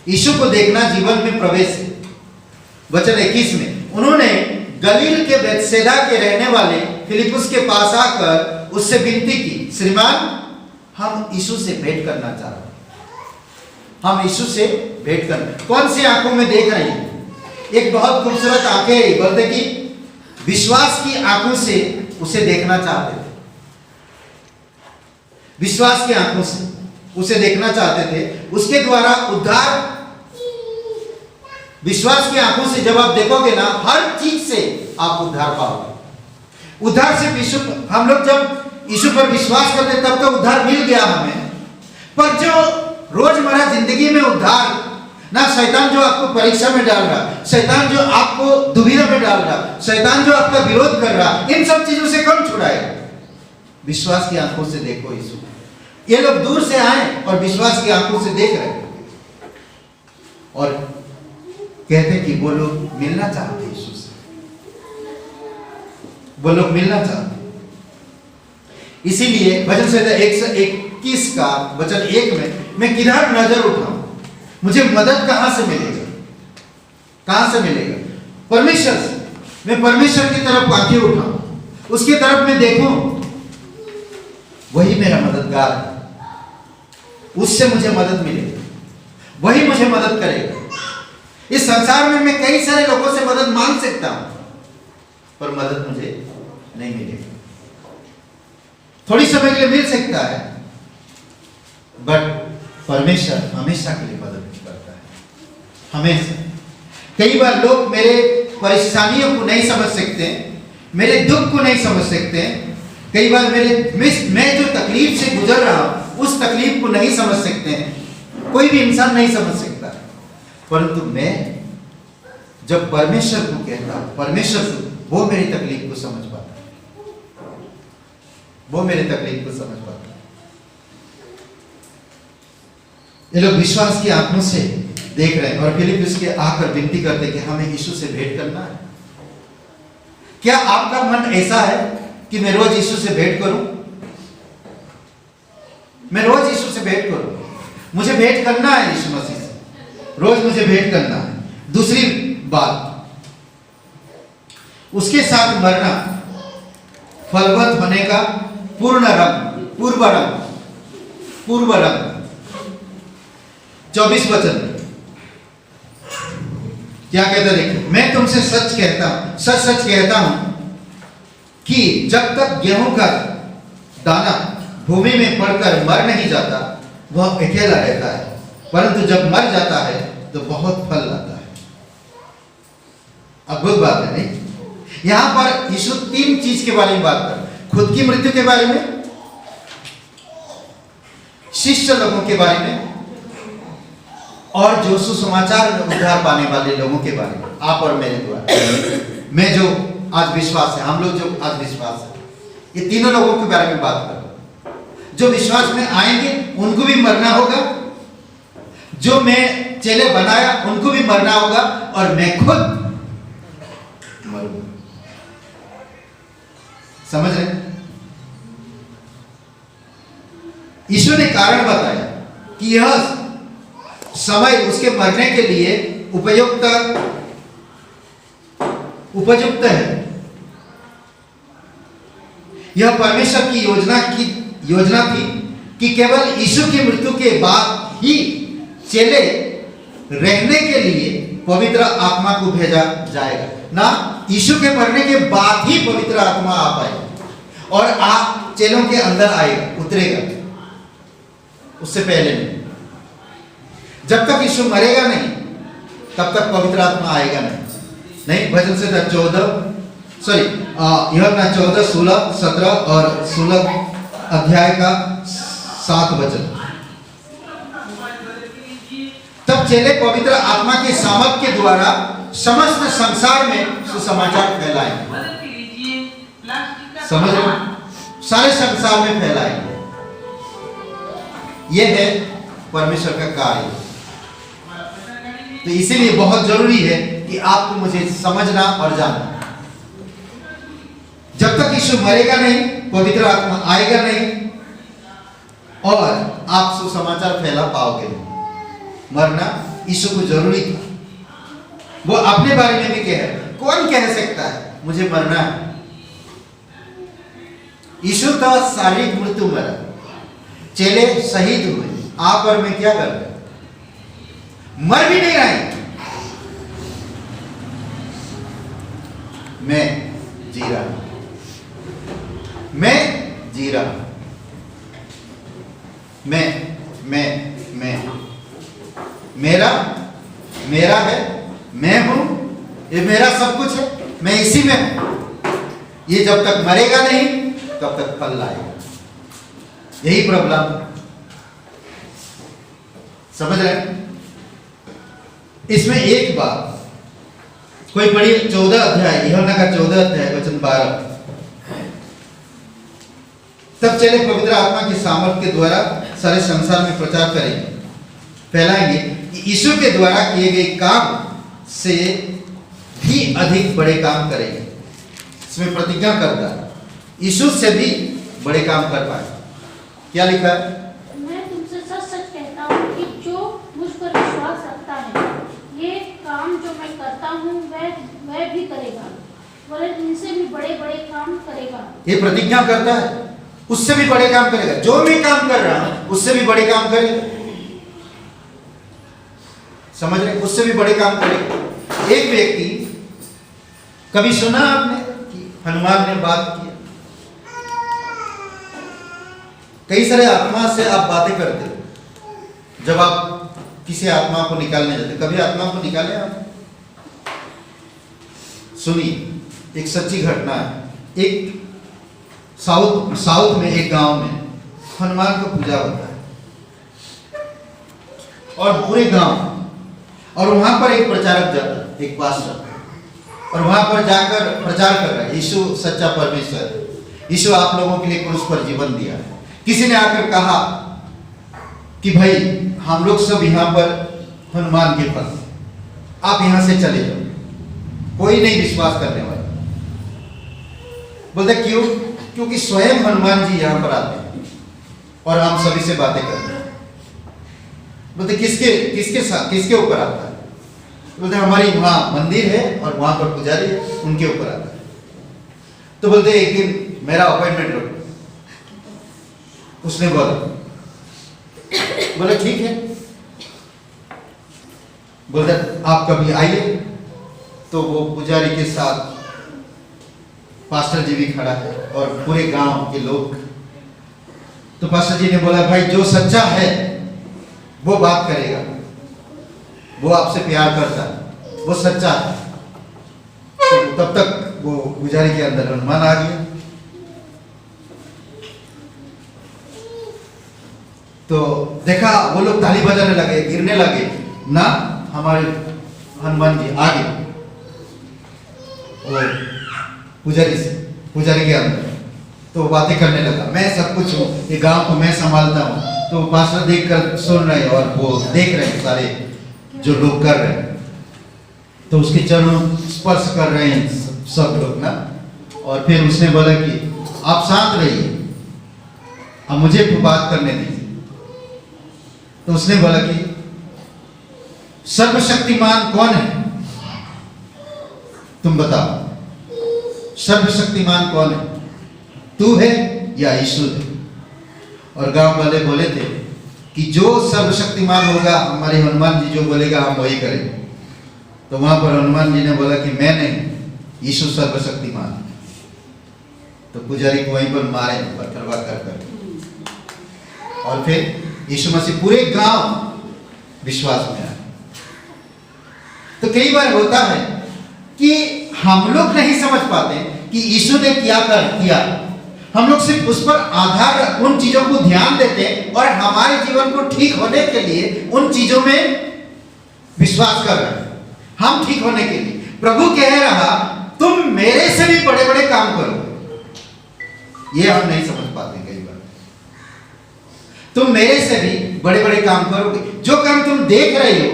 यीशु को देखना जीवन में प्रवेश है। वचन 21 में उन्होंने गलील के बेतसैदा के रहने वाले फिलिप्पुस के पास आकर उससे विनती की, श्रीमान हम यीशु से भेंट करना चाह रहे हैं, हम यीशु से भेंट करना। कौन सी आंखों में देख रहे हैं? एक बहुत खूबसूरत आंखें, बोलते कि विश्वास की आंखों से उसे देखना चाहते थे, विश्वास की आंखों से उसे देखना चाहते थे, उसके द्वारा उद्धार। विश्वास की आंखों से जब आप देखोगे ना, हर चीज से आप उद्धार पाओगे। उद्धार से यीशु, हम लोग जब यीशु पर विश्वास करते तब तो उद्धार मिल गया हमें, पर जो रोजमर्रा जिंदगी में उद्धार ना, शैतान जो आपको परीक्षा में डाल रहा, शैतान जो आपको दुविधा में डाल रहा, शैतान जो आपका विरोध कर रहा, इन सब चीजों से कौन छुड़ाएगा? विश्वास की आंखों से देखो यीशु। ये लोग दूर से आए और विश्वास की आंखों से देख रहे और कहते कि वो लोग मिलना चाहते यीशु से, वो लोग मिलना चाहते। इसीलिए वचन संहिता 121 का वचन 1 में, मैं किधर नजर उठाऊं, मुझे मदद कहां से मिलेगा? कहां से मिलेगा? परमेश्वर से। मैं परमेश्वर की तरफ आंखें उठाऊं, उसकी तरफ मैं देखूं, वही मेरा मददगार है, उससे मुझे मदद मिलेगी, वही मुझे मदद करेगा। इस संसार में मैं कई सारे लोगों से मदद मांग सकता हूं, पर मदद मुझे नहीं मिलेगी। थोड़ी समय के लिए मिल सकता है, बट परमेश्वर हमेशा के लिए मदद करता है, हमेशा। कई बार लोग मेरे परेशानियों को नहीं समझ सकते, मेरे दुख को नहीं समझ सकते। कई बार मैं जो तकलीफ से गुजर रहा हूं, उस तकलीफ को नहीं समझ सकते हैं, कोई भी इंसान नहीं समझ सकता। परंतु मैं जब परमेश्वर को कहता हूं, परमेश्वर वो मेरी तकलीफ को समझ पाता है, वो मेरे तकलीफ को समझ पाता है। ये लोग विश्वास की आंखों से देख रहे हैं और फिलिप्पुस के आकर विनती करते कि हमें यीशु से भेंट करना है। क्या आपका मन ऐसा है कि मैं रोज यीशु से भेंट करूं? मैं रोज यीशु से भेंट करूं, मुझे भेंट करना है यीशु मसीह से, रोज मुझे भेंट करना है। दूसरी बात, उसके साथ मरना फलवंत होने का पूर्व रंग। 24 वचन क्या कहता है देखो, मैं तुमसे सच कहता हूं कि जब तक गेहूं का दाना भूमि में पड़कर मर नहीं जाता, वह अकेला रहता है, परंतु जब मर जाता है तो बहुत फल लाता है। अद्भुत बात है नहीं? यहां पर यीशु 3 चीज के बारे में बात कर, खुद की मृत्यु के बारे में, शिष्य लोगों के बारे में, और जो सुसमाचार उद्धार पाने वाले लोगों के बारे में, आप और मेरे द्वारा, मैं जो आज विश्वास है, हम लोग जो आज विश्वास है, ये तीनों लोगों के बारे में बात कर रहे हैं। जो विश्वास में आएंगे उनको भी मरना होगा, जो मैं चेले बनाया उनको भी मरना होगा, और मैं खुद मरूंगा। समझ रहे? ईश्वर ने कारण बताया कि यह समय उसके मरने के लिए उपयुक्त है। यह परमेश्वर की योजना थी कि केवल यीशु की मृत्यु के बाद ही चेले रहने के लिए पवित्र आत्मा को भेजा जाएगा, ना यीशु के मरने के बाद ही पवित्र आत्मा आ पाएगा और आप चेलों के अंदर आएगा, उतरेगा, उससे पहले नहीं। जब तक यीशु मरेगा नहीं तब तक पवित्र आत्मा आएगा नहीं। भजन से 14, 16, 17 और 16 अध्याय का 7 वचन। तब चेले पवित्र आत्मा के सामर्थ के द्वारा समस्त संसार में सुसमाचार फैलाएंगे। समझ रहे? सारे संसार में फैलाएंगे। यह है परमेश्वर का कार्य। तो इसीलिए बहुत जरूरी है कि आपको मुझे समझना और जानना। जब तक यीशु मरेगा नहीं, पवित्र आत्मा आएगा नहीं, और आप सुसमाचार फैला पाओगे नहीं। मरना यीशु को जरूरी था। वो अपने बारे में भी कह, कौन कह सकता है मुझे मरना है? यीशु तो शारीरिक मृत्यु मरा, चेले शहीद हुए, आप और मैं क्या कर रहे? मर भी नहीं रहे। मैं जी रहा हूं, मैं जी रहा हूं। मैं मेरा है, मैं हूं, ये मेरा सब कुछ है, मैं इसी में हूं। ये जब तक मरेगा नहीं तब तक फल लाएगा। यही प्रॉब्लम। समझ रहे हैं? इसमें एक बात कोई पढ़िए 14 अध्याय, यूहन्ना का 14 अध्याय वचन 12। तब चेले पवित्र आत्मा के सामर्थ के द्वारा सारे संसार में प्रचार करेंगे, फैलाएंगे कि यीशु के द्वारा किए गए काम से भी अधिक बड़े काम करेंगे। इसमें प्रतिज्ञा करता है यीशु से भी बड़े काम कर पाए। क्या लिखा है? मैं तुमसे सच सच कहता हूँ कि जो मुझ पर विश्वास रखता है, ये काम जो मैं करता हूँ वह भी करेगा, वरन इनसे भी बड़े बड़े काम करेगा। ये प्रतिज्ञा करता है, उससे भी बड़े काम करेगा। जो मैं काम कर रहा हूं उससे भी बड़े काम करेगा। समझ रहे? उससे भी बड़े काम करेगा। एक व्यक्ति, कभी सुना आपने कि हनुमान ने बात की? कई सारे आत्मा से आप बातें करते, जब आप किसी आत्मा को निकालने जाते, कभी आत्मा को निकाले आप? सुनिए, एक सच्ची घटना है। एक साउथ में एक गांव में हनुमान का पूजा होता है, और पूरे गांव, और वहां पर एक प्रचारक जाता है, एक पास्टर, और वहां पर जाकर प्रचार कर रहा है यीशु सच्चा परमेश्वर है, यीशु आप लोगों के लिए क्रूस पर जीवन दिया है। किसी ने आकर कहा कि भाई हम लोग सब यहाँ पर हनुमान के पास, आप यहाँ से चले जाओ, कोई नहीं विश्वास करने वाला। बोलते क्यों? क्योंकि स्वयं हनुमान जी यहाँ पर आते हैं और हम सभी से बातें करते हैं। बोलते किसके ऊपर आता है? बोलते हमारी वहाँ मंदिर है और वहाँ पर पुजारी है, उनके ऊपर आता है। तो बोलते एक दिन मेरा अपॉइंटमेंट रखो। उसने बोला ठीक है। बोलते आप कभी आइए। तो वो पुजारी के साथ पास्टर जी भी खड़ा है और पूरे गांव के लोग। तो पास्टर जी ने बोला भाई जो सच्चा है वो बात करेगा, वो आपसे प्यार करता है, वो सच्चा है। तो तब तक वो पुजारी के अंदर हनुमान आ गया। तो देखा वो लोग ताली बजाने लगे, गिरने लगे ना, हमारे हनुमान जी आ गए पुजारी के अंदर। तो वो बातें करने लगा, मैं सब कुछ हूँ, ये गांव को मैं संभालता हूँ। तो पास्टर देखकर सुन रहे हैं और वो देख रहे हैं सारे जो लोग कर रहे हैं, तो उसके चरणों स्पर्श कर रहे हैं सब लोग ना। और फिर उसने बोला कि आप शांत रहिए, अब मुझे बात करने दीजिए। तो उसने बोला कि सर्वशक्तिमान कौन है, तुम बताओ, सर्वशक्तिमान कौन है, तू है या यीशु है? और गांव वाले बोले थे कि जो सर्वशक्तिमान होगा, हमारे हनुमान जी जो बोलेगा हम वही करेंगे। तो वहां पर हनुमान जी ने बोला कि मैं नहीं, यीशु सर्वशक्तिमान। तो पुजारी को वहीं पर मारे पत्थरवा कर कर। और फिर यीशु मसीह पूरे गांव विश्वास में आए। तो कई बार होता है कि हम लोग नहीं समझ पाते कि यीशु ने क्या किया। हम लोग सिर्फ उस पर आधार उन चीजों को ध्यान देते हैं और हमारे जीवन को ठीक होने के लिए उन चीजों में विश्वास कर रहे हैं। हम ठीक होने के लिए प्रभु कह रहा तुम मेरे से भी बड़े बड़े काम करो। ये हम नहीं समझ पाते कई बार। तुम मेरे से भी बड़े बड़े काम करोगे। जो काम तुम देख रहे हो,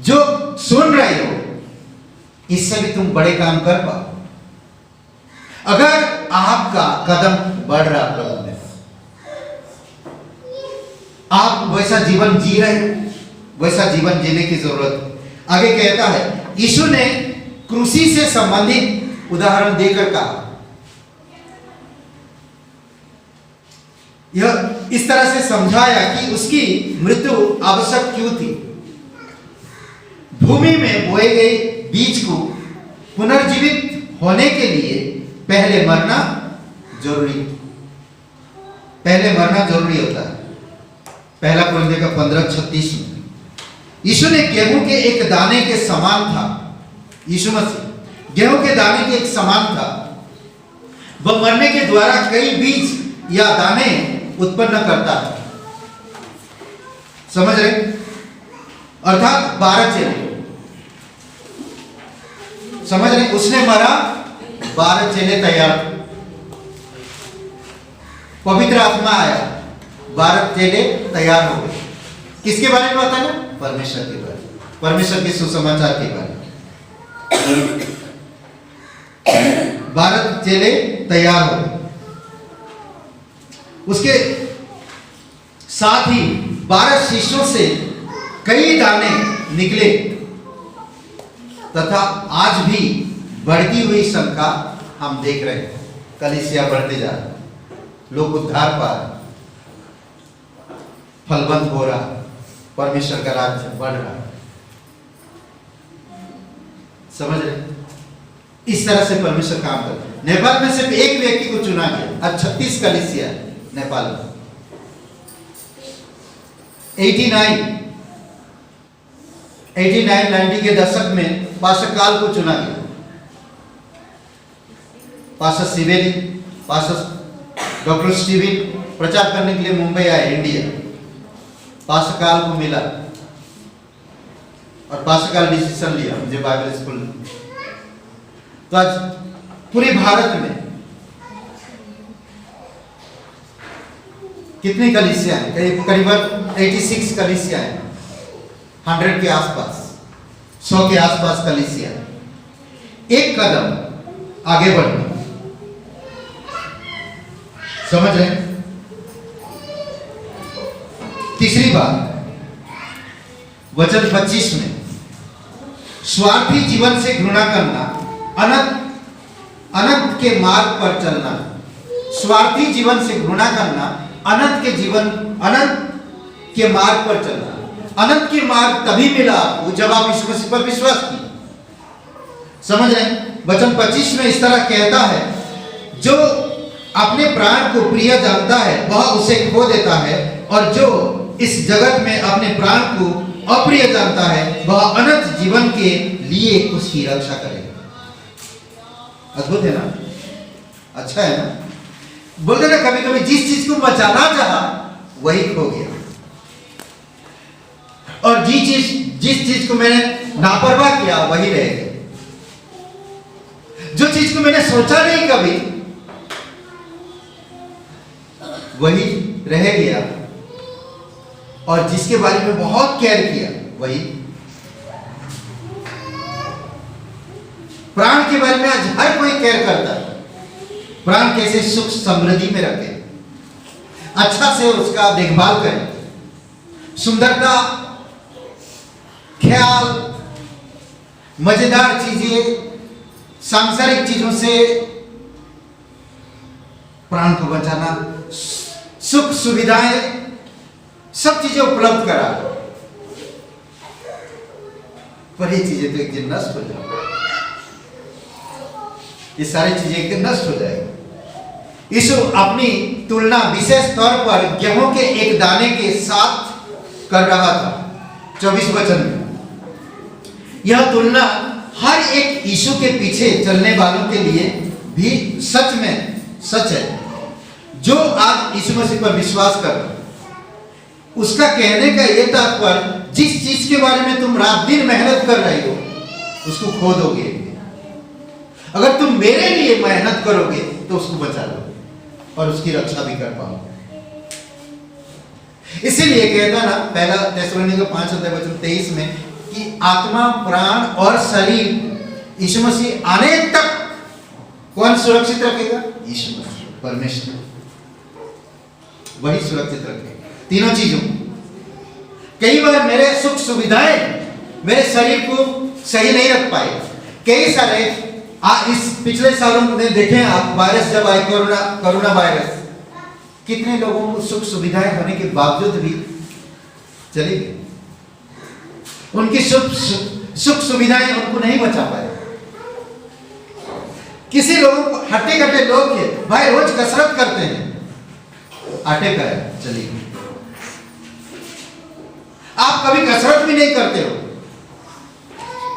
जो सुन रहे हो, इससे भी तुम बड़े काम कर पाओ अगर आपका कदम बढ़ रहा प्रभु में। आप वैसा जीवन जी रहे हो, वैसा जीवन जीने की जरूरत है। आगे कहता है, यीशु ने क्रूसी से संबंधित उदाहरण देकर कहा, यह इस तरह से समझाया कि उसकी मृत्यु आवश्यक क्यों थी। भूमि में बोए गए बीज को पुनर्जीवित होने के लिए पहले मरना जरूरी होता है। पहला कुरिन्थियों का 15:36 में यीशु ने गेहूं के एक दाने के समान था। यीशु मसीह गेहूं के दाने के एक समान था। वह मरने के द्वारा कई बीज या दाने उत्पन्न करता है। समझ रहे? अर्थात 12 चेले। समझ रहे? उसने मरा, 12 चेले तैयार। पवित्र आत्मा आया, 12 चेले तैयार हो गए। किसके बारे में बताना? परमेश्वर के बारे में, परमेश्वर के सुसमाचार के बारे में। 12 चेले तैयार हो गए। उसके साथ ही 12 शीशों से कई दाने निकले तथा आज भी बढ़ती हुई संख्या हम देख रहे हैं। कलीसिया बढ़ते जा रहा, लोग उद्धार पा रहे, फलवंत हो रहा, परमेश्वर का राज्य बढ़ रहा। समझ रहे? इस तरह से परमेश्वर काम करता। नेपाल में सिर्फ एक व्यक्ति को चुना गया। अब 36 कलीसिया नेपाल में। 89-90 के दशक में पास्टर काल को चुना गया। पास्टर सिवेली, पास्टर डॉक्टर स्टीवन प्रचार करने के लिए मुंबई आए, इंडिया। पास्टर काल को मिला और पास्टर काल डिसीजन लिया मुझे बाइबल स्कूल में। तो आज पूरे भारत में कितनी कलीसियां हैं? करीबन 86 कलीसियां हैं। 100 के आसपास, 100 के आसपास कलीसियां। एक कदम आगे बढ़ना। समझ रहे? तीसरी बात, वचन 25 में स्वार्थी जीवन से घृणा करना, अनंत के मार्ग पर चलना। स्वार्थी जीवन से घृणा करना, अनंत के मार्ग पर चलना। अनंत के मार्ग तभी मिला आपको जब आप यीशु मसीह पर विश्वास किए। समझ रहे? वचन 25 में इस तरह कहता है, जो अपने प्राण को प्रिय जानता है वह उसे खो देता है, और जो इस जगत में अपने प्राण को अप्रिय जानता है वह अनंत जीवन के लिए उसकी रक्षा करेगा। अद्भुत है ना? अच्छा है ना? बोलते ना कभी कभी जिस चीज को बचाना चाहा वही खो गया, और जिस चीज को मैंने लापरवाह किया वही रह गया। जो चीज को मैंने सोचा नहीं कभी वही रह गया, और जिसके बारे में बहुत केयर किया वही प्राण के बारे में आज हर कोई केयर करता है। प्राण कैसे सुख समृद्धि में रखे, अच्छा से उसका देखभाल करें, सुंदरता, ख्याल, मजेदार चीजें, सांसारिक चीजों से प्राण को बचाना, सुख सुविधाएं, सब चीजें उपलब्ध करा, पर ये चीजें तो एक दिन नष्ट हो जाएंगी। ये सारी चीजें एक दिन नष्ट हो जाएगी। यीशु अपनी तुलना विशेष तौर पर गेहूं के एक दाने के साथ कर रहा था 24 वचन में। यह तुलना हर एक यीशु के पीछे चलने वालों के लिए भी सच में सच है। जो आज यीशु मसीह पर विश्वास कर, उसका कहने का यह तात्पर्य, जिस चीज के बारे में तुम रात दिन मेहनत कर रहे हो उसको खो दोगे। अगर तुम मेरे लिए मेहनत करोगे तो उसको बचा लोगे और उसकी रक्षा भी कर पाओगे। इसीलिए कहता ना पहला थिस्सलुनीके 5:23 में कि आत्मा, प्राण और शरीर यीशु मसीह आने तक कौन सुरक्षित रखेगा? यीशु मसीह, परमेश्वर, वही सुरक्षित रखेगा तीनों चीजों। कई बार मेरे सुख सुविधाएं मेरे शरीर को सही नहीं रख पाए। कई सारे इस पिछले सालों में देखें आप, वायरस जब आए, कोरोना वायरस, कितने लोगों को सुख सुविधाएं होने के बावजूद भी चली गई। उनकी सुख सुविधाएं उनको नहीं बचा पाए। किसी लोगों को, हट्टे कट्टे लोग के भाई रोज कसरत करते हैं, अटैक आया, चली गई। आप कभी कसरत भी नहीं करते हो,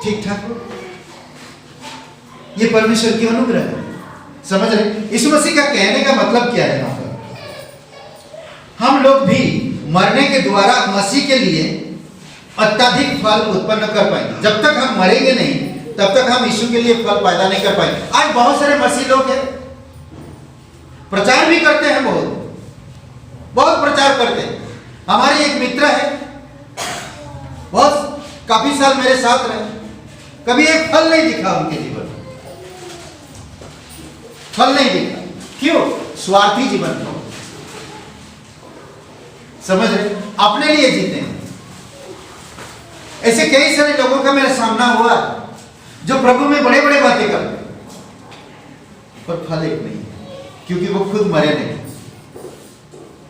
ठीक ठाक हो, ये परमेश्वर की अनुग्रह है। समझ रहे? यीशु मसीह का कहने का मतलब क्या है? यहां पर हम लोग भी मरने के द्वारा मसीह के लिए अत्यधिक फल उत्पन्न कर पाएंगे। जब तक हम मरेंगे नहीं तब तक हम यीशु के लिए फल पैदा नहीं कर पाएंगे। आज बहुत सारे मसीह लोग हैं, प्रचार भी करते हैं, बहुत प्रचार करते हैं। हमारे एक मित्र है, बहुत काफी साल मेरे साथ रहे, कभी एक फल नहीं दिखा उनके जीवन में, फल नहीं दिखा। क्यों? स्वार्थी जीवन। समझ रहे? अपने लिए जीते हैं। ऐसे कई सारे लोगों का मेरा सामना हुआ जो प्रभु में बड़े बड़े बातें करते, पर फल एक नहीं, क्योंकि वो खुद मरे नहीं।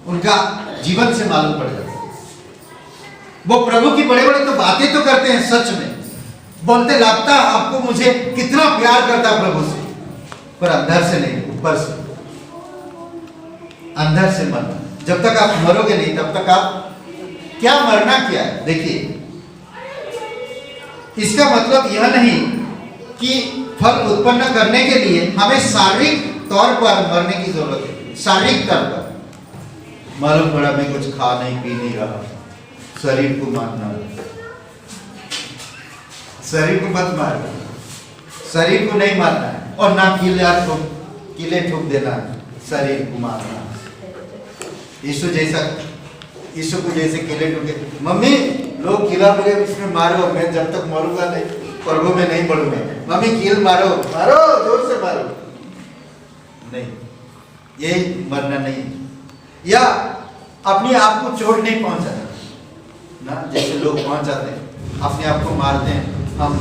उनका जीवन से मालूम पड़ जाता है। वो प्रभु की बड़े बड़े तो बातें तो करते हैं, सच में बोलते, लगता आपको मुझे कितना प्यार करता प्रभु से, पर अंदर से नहीं, ऊपर से, अंदर से मरना। जब तक आप मरोगे नहीं तब तक आप क्या मरना क्या है? देखिए, इसका मतलब यह नहीं कि फल उत्पन्न करने के लिए हमें शारीरिक तौर पर मरने की जरूरत है। शारीरिक तौर पर मालूम पड़ा मैं कुछ खा नहीं पी नहीं रहा, शरीर को मारना, शरीर को मत मारना, शरीर को नहीं मारना है, और ना किले ठोक देना, शरीर को मारना। यीशु को जैसे किले ठोके, मम्मी लोग किला बोले इसमें मारो, मैं जब तक मरूंगा नहीं, प्रभु में नहीं बढ़ूंगा, मम्मी कील मारो, मारो जोर से मारो, नहीं, ये मरना नहीं। या अपने आप को चोट नहीं पहुंचाना ना, जैसे लोग पहुंचाते हैं, अपने आप को मारते हैं, हम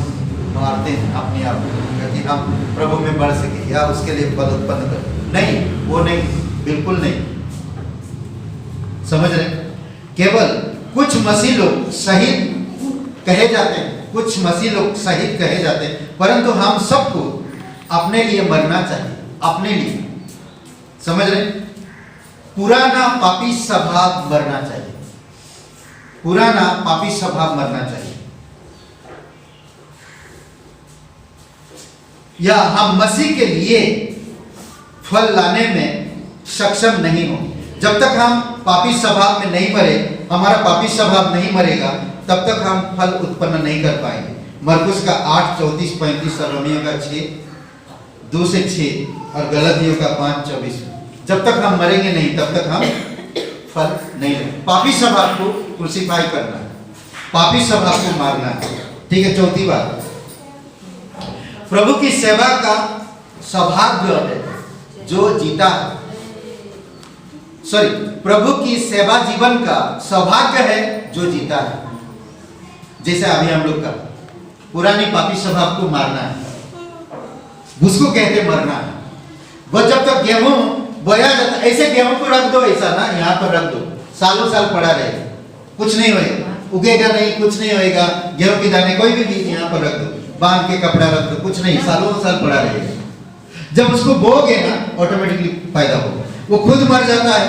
मारते हैं अपने आप को ताकि हम प्रभु में बढ़ सके या उसके लिए बल उत्पन्न कर, नहीं, वो नहीं, बिल्कुल नहीं। समझ रहे? केवल कुछ मसीह लोग शहीद कहे जाते हैं, कुछ मसीह लोग शहीद कहे जाते हैं, परंतु हम सबको अपने लिए मरना चाहिए, अपने लिए। समझ रहे? पुराना पापी स्वभाव मरना चाहिए, पुराना पापी स्वभाव मरना चाहिए। या हम मसीह के लिए फल लाने में सक्षम नहीं हो। जब तक हम पापी स्वभाव में नहीं मरे, हमारा पापी स्वभाव नहीं मरेगा, तब तक हम फल उत्पन्न नहीं कर पाएंगे। मरकुस का 8:34-35, रोमियो का 6:2-6 और गलतियों का 5:24। जब तक हम मरेंगे नहीं तब तक हम फल नहीं लेंगे। पापी स्वभाव को क्रूसीफाई करना है, पापी स्वभाव को मारना है। ठीक है, चौथी बात, प्रभु की सेवा का सौभाग्य है जो जीता है, सॉरी, प्रभु की सेवा जीवन का सौभाग्य है जो जीता है। जैसे अभी हम लोग का पुरानी पापी स्वभाव को मारना है, उसको कहते मरना है। वो जब तक गेहूं बोया जाता, ऐसे गेहूं को रख दो, ऐसा ना यहाँ पर रख दो, सालों साल पड़ा रहेगा, कुछ नहीं होएगा, उगेगा नहीं, कुछ नहीं होएगा। गेहूं के दाने कोई भी बीज यहाँ पर रख दो, बांध के कपड़ा रख दो, कुछ नहीं, सालों साल पड़ा रहेगा। जब उसको बोओगे ना ऑटोमेटिकली पैदा होगा, वो खुद मर जाता है।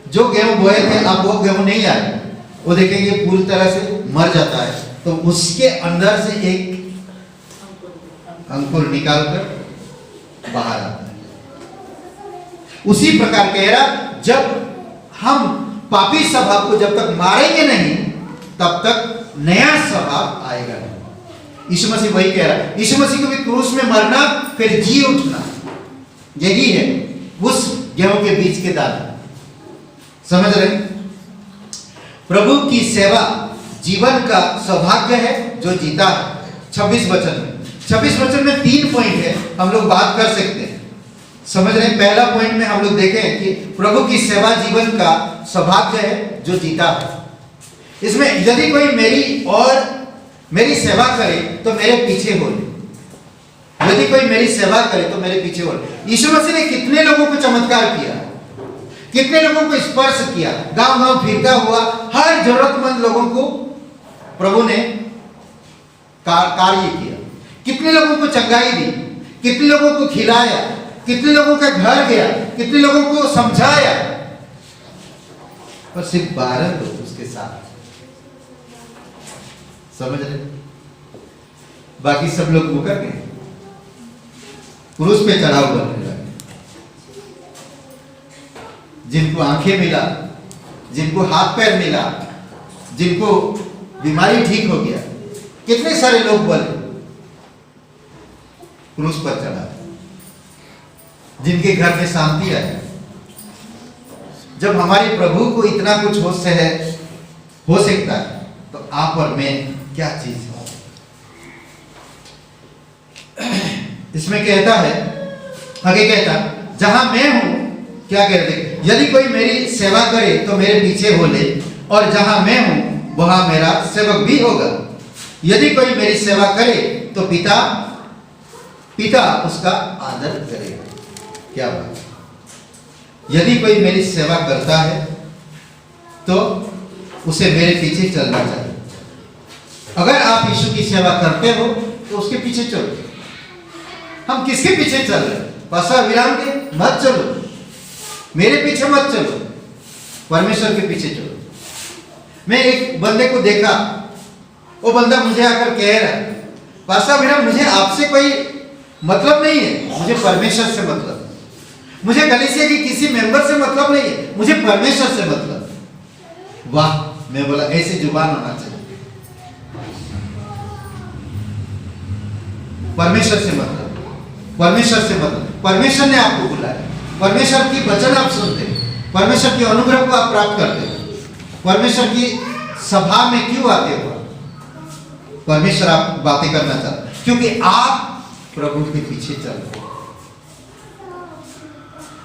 जो गेहूं बोए थे अब वो गेहूं नहीं आए, वो देखेंगे पूरी तरह से मर जाता है, तो उसके अंदर से एक अंकुर निकालकर बाहर आता है। उसी प्रकार कह रहा, जब हम पापी स्वभाव को जब तक मारेंगे नहीं तब तक नया स्वभाव आएगा नहीं। यीशु मसीह वही कह रहा है। यीशु मसीह को भी क्रूस में मरना फिर जी उठना, यही है उस गेहूं के बीज के दाने। समझ रहे? प्रभु की सेवा जीवन का सौभाग्य है जो जीता है। 26 वचन में 3 पॉइंट है, हम लोग बात कर सकते हैं। समझ रहे हैं? पहला पॉइंट में हम लोग देखें कि प्रभु की सेवा जीवन का सौभाग्य है जो जीता है। इसमें यदि कोई मेरी सेवा करे तो मेरे पीछे हो ले। यदि कोई मेरी सेवा करे तो मेरे पीछे हो ले। यीशु मसीह ने कितने लोगों को चमत्कार किया, कितने लोगों को स्पर्श किया, गांव-गांव फिरता हुआ हर जरूरतमंद लोगों को प्रभु ने कार्य किया। कितने लोगों को चंगाई दी, कितने लोगों को खिलाया, कितने लोगों के घर गया, कितने लोगों को समझाया, पर सिर्फ 12 लोग उसके साथ। समझ रहे? बाकी सब लोग मुकर गए, क्रूस पे चढ़ाव करने लगे। जिनको आंखें मिला, जिनको हाथ पैर मिला, जिनको बीमारी ठीक हो गया, कितने सारे लोग बोले क्रूस पर चढ़ा। जिनके घर में शांति आई। जब हमारे प्रभु को इतना कुछ हो सकता है तो आप और मैं क्या चीज है? इसमें कहता है, आगे कहता, जहां मैं हूं, क्या कहते, यदि कोई मेरी सेवा करे तो मेरे पीछे हो ले, और जहां मैं हूं वहां मेरा सेवक भी होगा। यदि कोई मेरी सेवा करे तो पिता उसका आदर करेगा। क्या बात? यदि कोई मेरी सेवा करता है तो उसे मेरे पीछे चलना चाहिए। अगर आप यीशु की सेवा करते हो तो उसके पीछे चलो। हम किसके पीछे चल रहे हैं? पास्टर विराम के? मत चलो, मेरे पीछे मत चलो, परमेश्वर के पीछे चलो। मैं एक बंदे को देखा, वो बंदा मुझे आकर कह रहा है, पास्टर विराम मुझे आपसे कोई मतलब नहीं है, मुझे परमेश्वर से मतलब, मुझे कलीसिया की किसी मेंबर से मतलब नहीं है, मुझे परमेश्वर से मतलब। वाह! मैं बोला ऐसी जुबान होना चाहिए। परमेश्वर से मतलब, परमेश्वर से मतलब, परमेश्वर ने आपको बुलाया, परमेश्वर की वचन आप सुनते, परमेश्वर के अनुग्रह को आप प्राप्त करते, परमेश्वर की सभा में क्यों आते हो? परमेश्वर आप बातें करना चाहते क्योंकि आप प्रभु के पीछे चल रहे।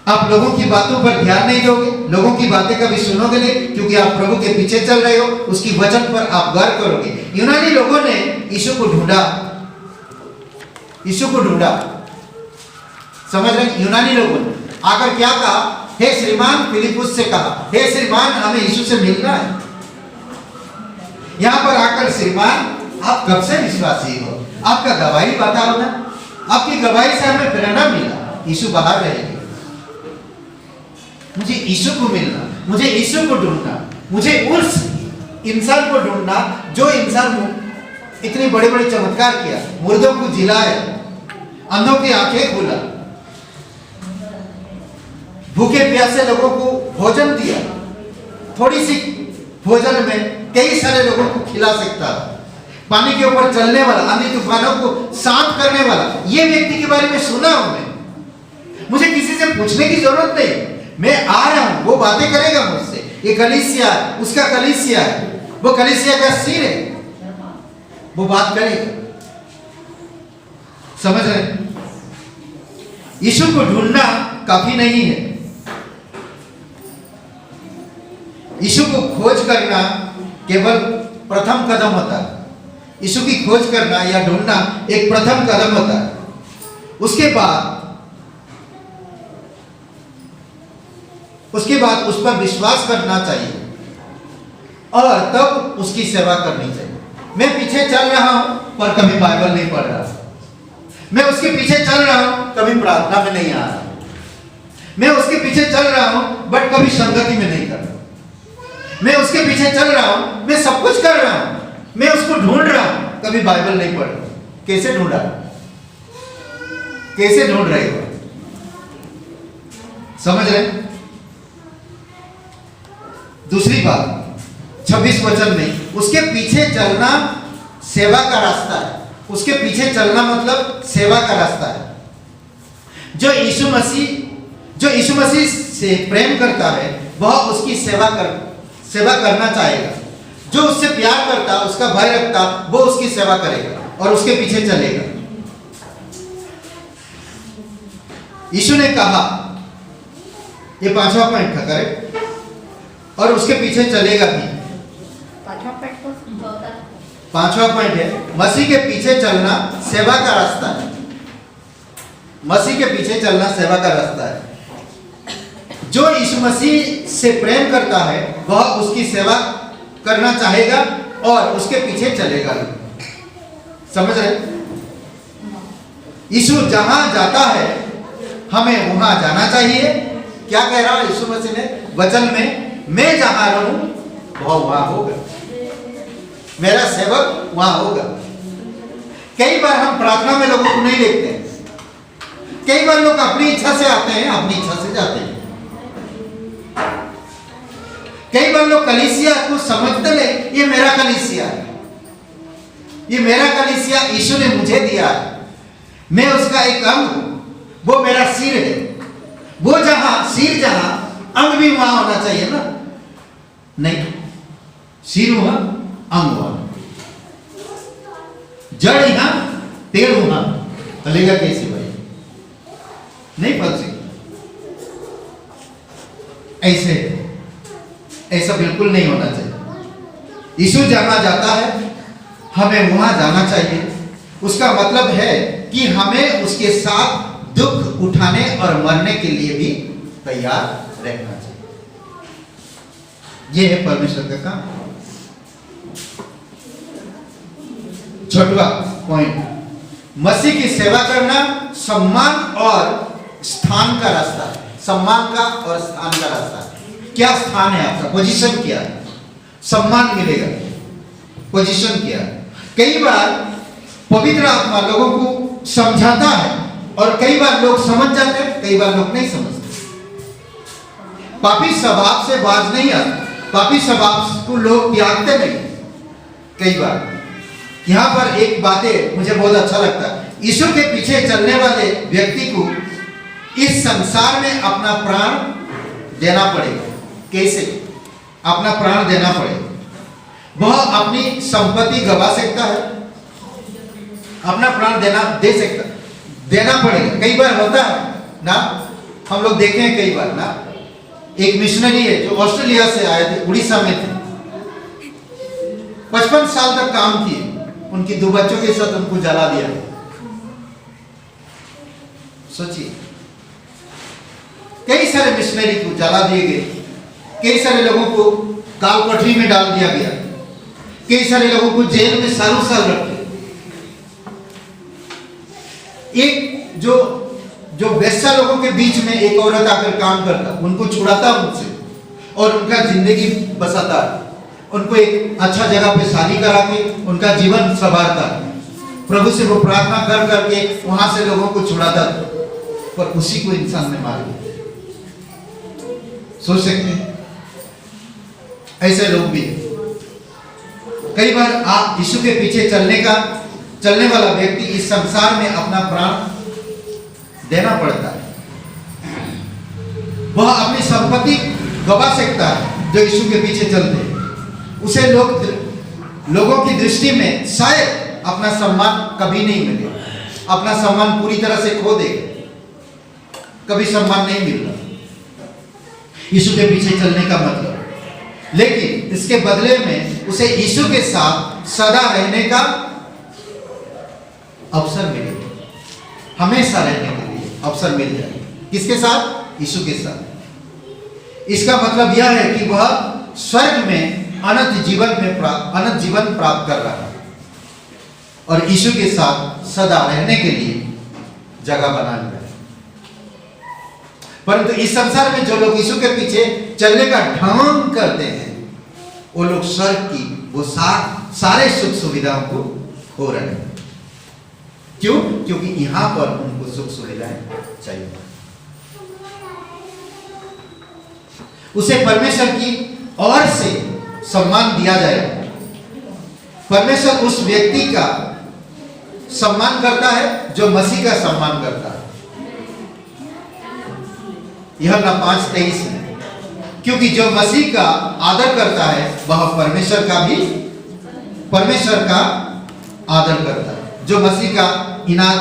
आप लोगों की बातों पर ध्यान नहीं दोगे, लोगों की बातें कभी सुनोगे नहीं, क्योंकि आप प्रभु के पीछे चल रहे हो, उसकी वचन पर आप गौर करोगे। यूनानी लोगों ने यीशु को ढूंढा, यीशु को ढूंढा। समझ रहे? यूनानी लोगों ने आकर क्या कहा? हे श्रीमान, फिलिपुस से कहा, हे श्रीमान हमें यीशु से मिलना है। यहां पर आकर श्रीमान आप कब से विश्वासी हो? आपका गवाही बताओ ना, आपकी गवाही से हमें प्रेरणा मिला, यीशु बाहर रहेंगे। मुझे यीशु को मिलना, मुझे यीशु को ढूंढना, मुझे उस इंसान को ढूंढना जो इंसान इतने बड़े बड़े चमत्कार किया, मुर्दों को जिलाया, अंधों की आंखें खोला, भूखे प्यासे लोगों को भोजन दिया, थोड़ी सी भोजन में कई सारे लोगों को खिला सकता, पानी के ऊपर चलने वाला, आंधी तूफानों को शांत करने वाला, ये व्यक्ति के बारे में सुना हूं मैं। मुझे किसी से पूछने की जरूरत नहीं, मैं आ रहा हूं, वो बातें करेगा मुझसे। ये कलीसिया, उसका कलीसिया है, वो कलीसिया का सिर है, वो बात करेगा। समझ रहे? यीशु को ढूंढना काफी नहीं है, यीशु को खोज करना केवल प्रथम कदम होता है। यीशु की खोज करना या ढूंढना एक प्रथम कदम होता है। उसके बाद उस पर विश्वास करना चाहिए और तब उसकी सेवा करनी चाहिए। मैं पीछे चल रहा हूं पर कभी बाइबल नहीं पढ़ रहा, मैं उसके पीछे चल रहा हूं कभी प्रार्थना में नहीं आ रहा, मैं उसके पीछे चल रहा हूं बट कभी संगति में नहीं कर रहा, मैं उसके पीछे चल रहा हूं, मैं सब कुछ कर रहा हूं, मैं उसको ढूंढ रहा हूं, कभी बाइबल नहीं पढ़ रहा। कैसे ढूंढा? कैसे ढूंढ रहे हो? समझ रहे? दूसरी बात 26 वचन में उसके पीछे चलना सेवा का रास्ता है। उसके पीछे चलना मतलब सेवा का रास्ता है। जो यीशु मसीह से प्रेम करता है वह उसकी सेवा करना चाहेगा। जो उससे प्यार करता, उसका भय रखता, वो उसकी सेवा करेगा और उसके पीछे चलेगा। यीशु ने कहा, ये 5वां पॉइंट था, करेक्ट, और उसके पीछे चलेगा भी। 5वां पॉइंट है मसीह के पीछे चलना सेवा का रास्ता है। मसीह के पीछे चलना सेवा का रास्ता है। जो यीशु मसीह से प्रेम करता है वह उसकी सेवा करना चाहेगा और उसके पीछे चलेगा। समझ रहे? यीशु जहां जाता है हमें वहां जाना चाहिए। क्या कह रहा है यीशु मसीह ने वचन में? मैं जहां रहूं वह वहां होगा, मेरा सेवक वहां होगा। कई बार हम प्रार्थना में लोगों को नहीं देखते हैं। कई बार लोग अपनी इच्छा से आते हैं, अपनी इच्छा से जाते हैं। कई बार लोग कलीसिया को समझते नहीं, ये मेरा कलीसिया है, ये मेरा कलीसिया यीशु ने मुझे दिया है, मैं उसका एक अंग हूं, वो मेरा सिर है। वो जहां सिर जहां, अंग भी वहां होना चाहिए ना? नहीं, सिर वहां, अंग वहां, जड़ यहां, पेड़ वहां, चलेगा कैसे भाई? नहीं पल सकता। ऐसा बिल्कुल नहीं होना चाहिए। यीशु जहां जाता है हमें वहां जाना चाहिए। उसका मतलब है कि हमें उसके साथ दुख उठाने और मरने के लिए भी तैयार रहना चाहिए। यह है परमेश्वर का काम। 6वां पॉइंट, मसीह की सेवा करना सम्मान और स्थान का रास्ता है। सम्मान का और स्थान का रास्ता है। क्या स्थान है आपका? पोजीशन क्या है? सम्मान मिलेगा, पोजीशन क्या है? कई बार पवित्र आत्मा लोगों को समझाता है और कई बार लोग समझ जाते हैं, कई बार लोग नहीं समझते। पापी स्वभाव से बाज नहीं आता, पापी स्वभाव को लोग त्यागते नहीं। कई बार यहां पर एक बातें मुझे बहुत अच्छा लगता है। यीशु के पीछे चलने वाले व्यक्ति को इस संसार में अपना प्राण देना पड़ेगा। कैसे? अपना प्राण देना पड़ेगा। वह अपनी संपत्ति गवा सकता है, अपना प्राण देना पड़ेगा। कई बार होता है ना, हम लोग देखे हैं कई बार ना, एक मिशनरी है जो ऑस्ट्रेलिया से आए थे, उड़ीसा में थे, 55 साल तक काम किए, उनकी 2 बच्चों के साथ उनको जला दिया। सोचिए, कई सारे मिशनरी को जला दिए गए, कई सारे लोगों को काल कोठरी में डाल दिया गया, कई सारे लोगों को जेल में सालों साल रखे। एक जो वैसा लोगों के बीच में एक औरत आकर काम करता, उनको छुड़ाता उनसे और उनका जिंदगी बसाता, उनको एक अच्छा जगह पे शादी करा के उनका जीवन संवारता, प्रभु से वो प्रार्थना कर करके वहां से लोगों को छुड़ाता, पर उसी को इंसान ने मार दिया। सोच सकते हैं ऐसे लोग भी। कई बार आप यीशु के पीछे चलने वाला व्यक्ति इस संसार में अपना प्राण देना पड़ता है। वह अपनी संपत्ति गवा सकता है जो यीशु के पीछे चलते हैं। उसे लोगों की दृष्टि में शायद अपना सम्मान कभी नहीं मिलेगा, अपना सम्मान पूरी तरह से खो देगा, कभी सम्मान नहीं मिल रहा यीशु के पीछे चलने का मतलब। लेकिन इसके बदले में उसे यीशु के साथ सदा रहने का अवसर मिलेगा, हमेशा रहने के लिए अवसर मिल जाएगा। किसके साथ? यीशु के साथ। इसका मतलब यह है कि वह स्वर्ग में अनंत जीवन प्राप्त कर रहा है और यीशु के साथ सदा रहने के लिए जगह बना लिया है। परंतु इस संसार में जो लोग यीशु के पीछे चलने का ढंग करते हैं, वो लोग स्वर्ग की वो सारे सुख सुविधाओं को खो रहे हैं। क्यों? क्योंकि यहां पर उनको सुख सुविधाएं चाहिए। उसे परमेश्वर की ओर से सम्मान दिया जाएगा। परमेश्वर उस व्यक्ति का सम्मान करता है जो मसीह का सम्मान करता है। यह ना 5:23 है, क्योंकि जो मसीह का आदर करता है वह परमेश्वर का आदर करता है। जो मसीह का इनाद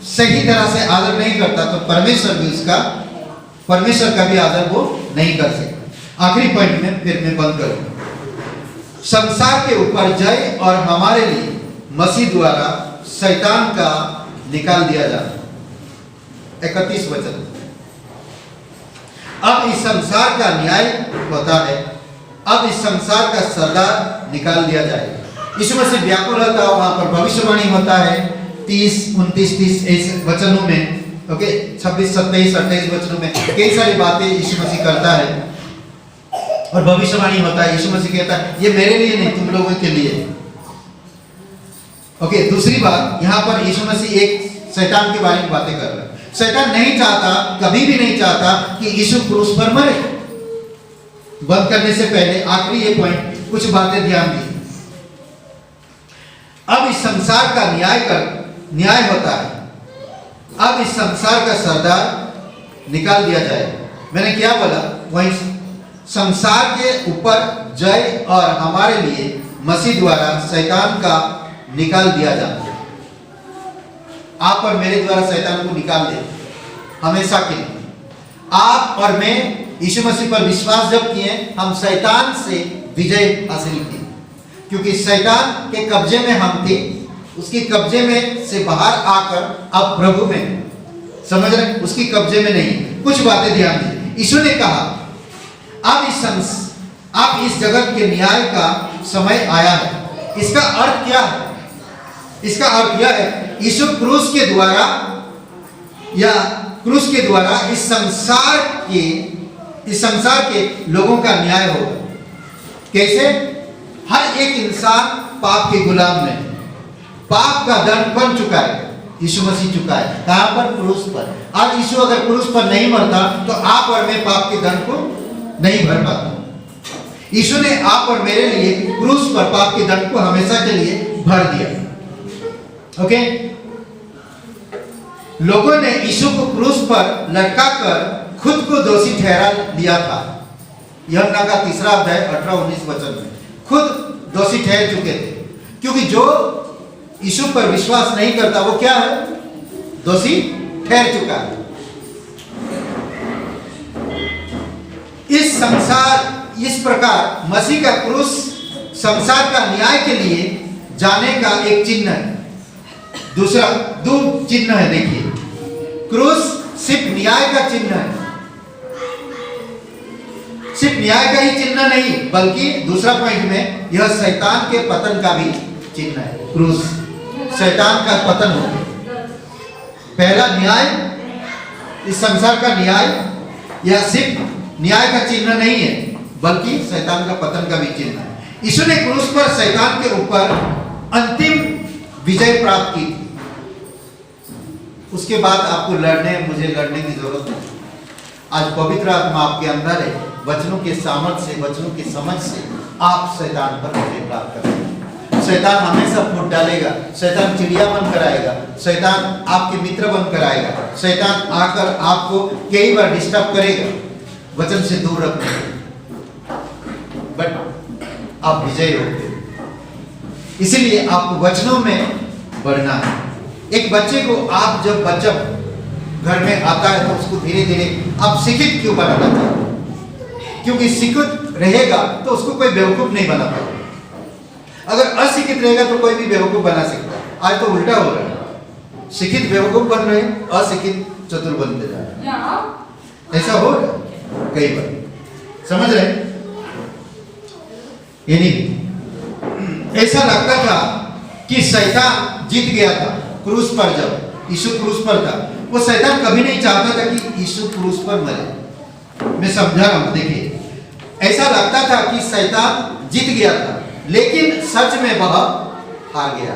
सही तरह से आदर नहीं करता तो परमेश्वर का भी आदर वो नहीं कर सकता। आखिरी पॉइंट में फिर मैं बंद करूंगा। संसार के ऊपर जय और हमारे लिए मसीह द्वारा शैतान का निकाल दिया जाता। 31 वचन। अब इस संसार का न्याय होता है, अब इस संसार का सरदार निकाल दिया जाएगा। यीशु मसीह व्याकुल होता है, वहां पर भविष्यवाणी होता है 30, 29, 30 वचनों में। ओके, 26, 27, 28 वचनों में कई सारी बातें यीशु मसीह करता है और भविष्यवाणी होता है। यीशु मसीह कहता है ये मेरे लिए नहीं, तुम लोगों के लिए। ओके, दूसरी बात, यहां पर यीशु मसीह एक शैतान के बारे में बातें कर रहा है। शैतान नहीं चाहता, कभी भी नहीं चाहता कि यीशु क्रूस पर मरे। बंद करने से पहले आखिरी ये पॉइंट, कुछ बातें ध्यान दी। अब इस संसार का न्याय होता है, अब इस संसार का सरदार निकाल दिया जाएगा। मैंने क्या बोला? वही संसार के ऊपर जय और हमारे लिए मसीह द्वारा शैतान का निकाल दिया जाता है। आप और मेरे द्वारा शैतान को निकाल दे हमेशा के लिए। आप और मैं यीशु मसीह पर विश्वास जब किए, हम शैतान से विजय हासिल की, क्योंकि शैतान के कब्जे में हम थे, उसके कब्जे में से बाहर आकर अब प्रभु में, समझ रहे, उसकी कब्जे में नहीं। कुछ बातें ध्यान दीजिए। यीशु ने कहा अब इस जगत के न्याय का समय आया है। इसका अर्थ क्या है? इसका अर्थ यह है यीशु क्रूस के द्वारा इस संसार के लोगों का न्याय होगा। कैसे? हर एक इंसान पाप के गुलाम नहीं, पाप का दंड बन चुका है, यीशु मसीह चुका है। कहां पर? क्रूस पर। आज यीशु अगर क्रूस पर नहीं मरता तो आप और मैं पाप के दंड को नहीं भर पाता। यीशु ने आप और मेरे लिए क्रूस पर पाप के दंड को हमेशा के लिए भर दिया। ओके, लोगों ने यीशु को क्रूस पर लटकाकर खुद को दोषी ठहरा लिया था। यूहन्ना का 3 अध्याय 18-19 वचन में खुद दोषी ठहर चुके थे, क्योंकि जो यीशु पर विश्वास नहीं करता वो क्या है? दोषी ठहर चुका है। इस प्रकार मसीह का क्रूस संसार का न्याय के लिए जाने का एक चिन्ह है। दूसरा दो चिन्ह है, देखिए, क्रूस सिर्फ न्याय का चिन्ह है, सिर्फ न्याय का ही चिन्ह नहीं, बल्कि दूसरा पॉइंट में यह शैतान के पतन का भी चिन्ह है। क्रूस शैतान का पतन हो गया। पहला न्याय, इस संसार का न्याय, यह सिर्फ न्याय का चिन्ह नहीं है बल्कि शैतान का पतन का भी चिन्ह है। यीशु ने क्रूस पर शैतान के ऊपर अंतिम विजय प्राप्त की। उसके बाद आपको मुझे लड़ने की जरूरत नहीं। आज पवित्र आत्मा आपके अंदर है, वचनों के सामर्थ्य से, वचनों की समझ से आप शैतान पर विजय प्राप्त करेंगे। शैतान हमेशा फूट डालेगा, शैतान चिड़िया बन कर आएगा, शैतान आपके मित्र बन कर आएगा, शैतान आकर आपको कई बार डिस्टर्ब करेगा, वचन से दूर रखने के, बट आप विजयी होते हो। इसीलिए आपको वचनों में बढ़ना है। एक बच्चे को आप जब बच्चा घर में आता है तो उसको धीरे धीरे आप शिक्षित क्यों बनाना चाहिए? क्योंकि शिक्षित रहेगा तो उसको कोई बेवकूफ नहीं बना पाएगा। अगर अशिक्षित रहेगा तो कोई भी बेवकूफ बना सकता है। आज तो उल्टा हो रहा है, शिक्षित बेवकूफ बन रहे हैं, अशिक्षित चतुर बनते जा रहे हैं। ऐसा हो रहा है कई बार, समझ रहे हैं? ऐसा लगता था कि शैतान जीत गया था क्रूस पर। जब यीशु क्रूस पर था, वो शैतान कभी नहीं चाहता था कि यीशु क्रूस पर मरे। मैं समझा रहा हूं, देखिए, ऐसा लगता था कि शैतान जीत गया था, लेकिन सच में वह हार गया।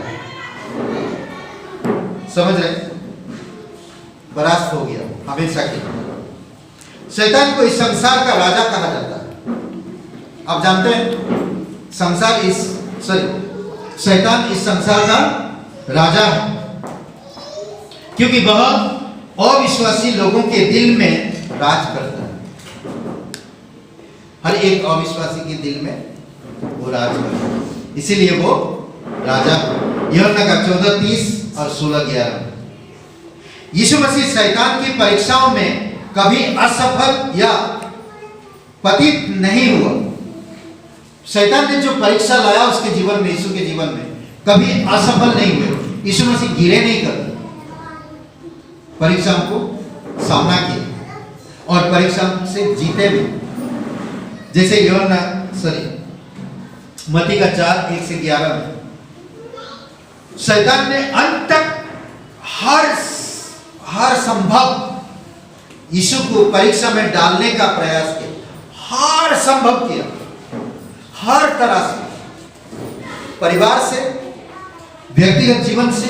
समझ रहे? परास्त हो गया हमेशा के लिए। शैतान को इस संसार का राजा कहा जाता है। आप जानते हैं शैतान इस संसार का राजा है, क्योंकि वह अविश्वासी लोगों के दिल में राज करता है। हर एक अविश्वासी के दिल में वो राज करता है, इसीलिए वो राजा। यूहन्ना का 14:30 और 16:11। यीशु मसीह शैतान की परीक्षाओं में कभी असफल या पतित नहीं हुआ। शैतान ने जो परीक्षा लाया उसके जीवन में, यीशु के जीवन में, कभी असफल नहीं हुए। यीशु मसीह गिरे नहीं करते, परीक्षाओं को सामना किया और परीक्षा से जीते भी। जैसे मत्ती का 4:1-11 में शैतान ने अंत तक हर संभव यीशु को परीक्षा में डालने का प्रयास किया, हर संभव किया, हर तरह से, परिवार से, व्यक्तिगत जीवन से,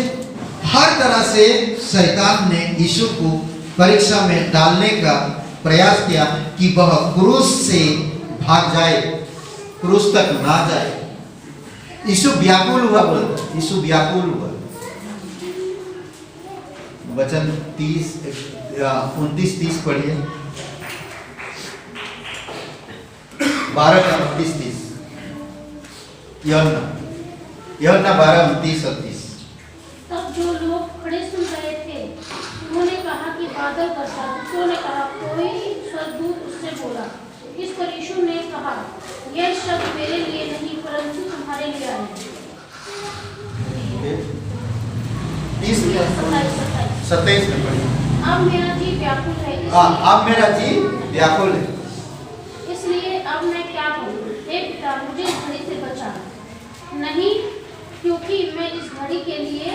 हर तरह से शैतान ने यीशु को परीक्षा में डालने का प्रयास किया कि वह क्रूस से भाग जाए, क्रूस तक ना जाए। यीशु व्याकुल हुआ, बोलता, यीशु व्याकुल हुआ। वचन 29-30 पढ़िए, 12 का 29-30। यूहन्ना 12:29 और 30। तब जो लोग खड़े सुन रहे थे उन्होंने कहा कि बादल बरसा। दूसरों ने कहा कोई स्वर्गदूत उससे बोला। इस पर यीशु ने कहा, यह शब्द मेरे लिए नहीं परंतु तुम्हारे लिए आए हैं। 27 में पढ़िए। अब मेरा जी व्याकुल है, अब मेरा जी व्याकुल है, इसलिए अब मैं क्या करूं? हे पिता, मुझे इस घड़ी से बचा। नहीं, क्योंकि मैं इस घड़ी के लिए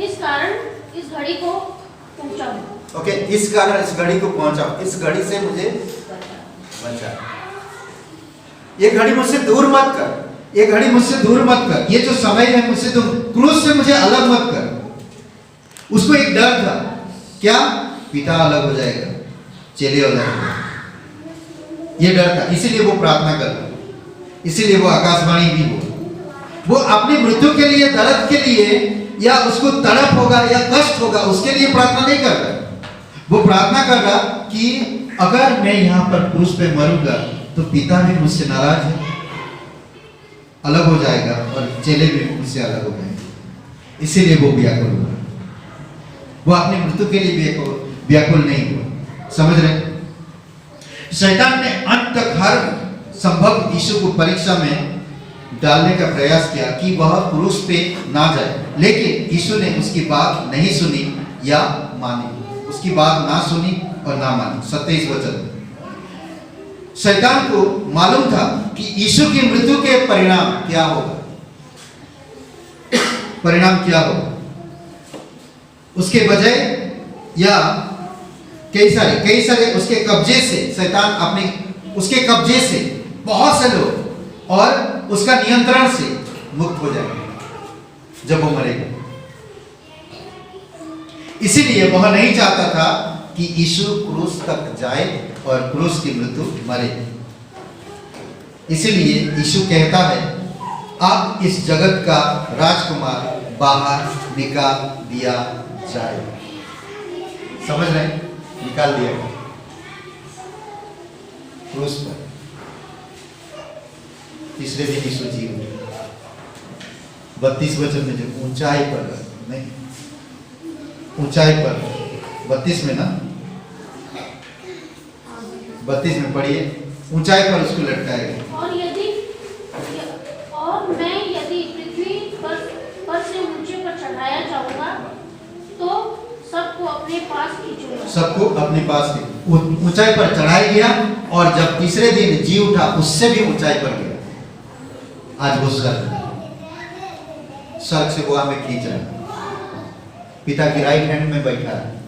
इस कारण इस घड़ी को पहुंचा हूं। ओके, इस कारण इस घड़ी को पहुंचा, इस घड़ी से मुझे बचा। ये घड़ी मुझसे दूर मत कर, ये घड़ी मुझसे दूर मत कर, ये जो समय है मुझसे दूर, क्रूस से मुझे अलग मत कर। उसको एक डर था, क्या? पिता अलग हो जाएगा, चेले अलग हो जाएंगे, ये डर था। इसीलिए वो प्रार्थना कर रहा, इसीलिए वो आकाशवाणी भी बोला। वो अपनी मृत्यु के लिए, दर्द के लिए, या उसको तड़प होगा या कष्ट होगा, उसके लिए प्रार्थना नहीं कर रहा। वो प्रार्थना कर रहा कि अगर मैं यहाँ पर क्रूस पे मरूंगा तो पिता भी मुझसे नाराज है, अलग हो जाएगा, और चेले भी मुझसे अलग हो जाएंगे। इसीलिए वो व्याकुल हुआ। वो अपनी मृत्यु के लिए व्याकुल नहीं हुआ। समझ रहे? शैतान ने अंत तक हर संभव यीशु को परीक्षा में डालने का प्रयास किया कि वह क्रूस पे ना जाए, लेकिन यीशु ने उसकी बात नहीं सुनी या मानी, उसकी बात ना सुनी और ना मानी। 27 वचन। शैतान को मालूम था कि यीशु की मृत्यु के परिणाम क्या होगा, परिणाम क्या होगा। उसके बजाय या कई सारे उसके कब्जे से, शैतान अपने उसके कब्जे से बहुत से लोग और उसका नियंत्रण से मुक्त हो जाएंगे जब वो मरेगा। इसीलिए वह नहीं चाहता था कि यीशु क्रूस तक जाए और क्रूस की मृत्यु मरे। इसीलिए यीशु कहता है, अब इस जगत का राजकुमार बाहर निकाल दिया जाए। समझ रहे? निकाल दिया गया। क्रूस पर। तीसरे दिन यीशु जी उठे। 32 वचन में जो ऊंचाई पर, नहीं ऊंचाई पर 32 में ना, 32 में पढ़िए, ऊंचाई पर उसको लटकाया गया। और मैं यदि पृथ्वी पर से ऊंचे पर चढ़ाया जाऊंगा तो सबको अपने पास खींचूंगा। सबको अपने पास ऊंचाई पर चढ़ाया गया, और जब तीसरे दिन जी उठा उससे भी ऊंचाई पर गया। आज वो स्वर्ग से वो हमें खींच रहा है। पिता की राइट हैंड में बैठा है,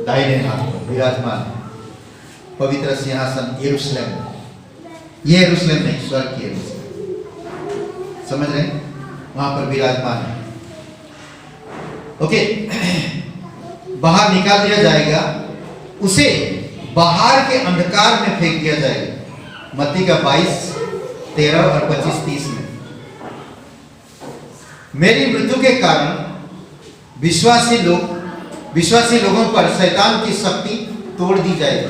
दाहिने हाथ पर विराजमान है। पवित्र सिंहासन यरूशलेम, ये यरूशलेम नहीं, स्वर्ग की यरूशलेम, समझ रहे हैं, वहां पर विराजमान है। ओके, बाहर निकाल दिया जाएगा, उसे बाहर के अंधकार में फेंक दिया जाएगा। मत्ती का 22, 13 और 25, 30 में मेरी मृत्यु के कारण विश्वासी लोगों पर शैतान की शक्ति तोड़ दी जाएगी।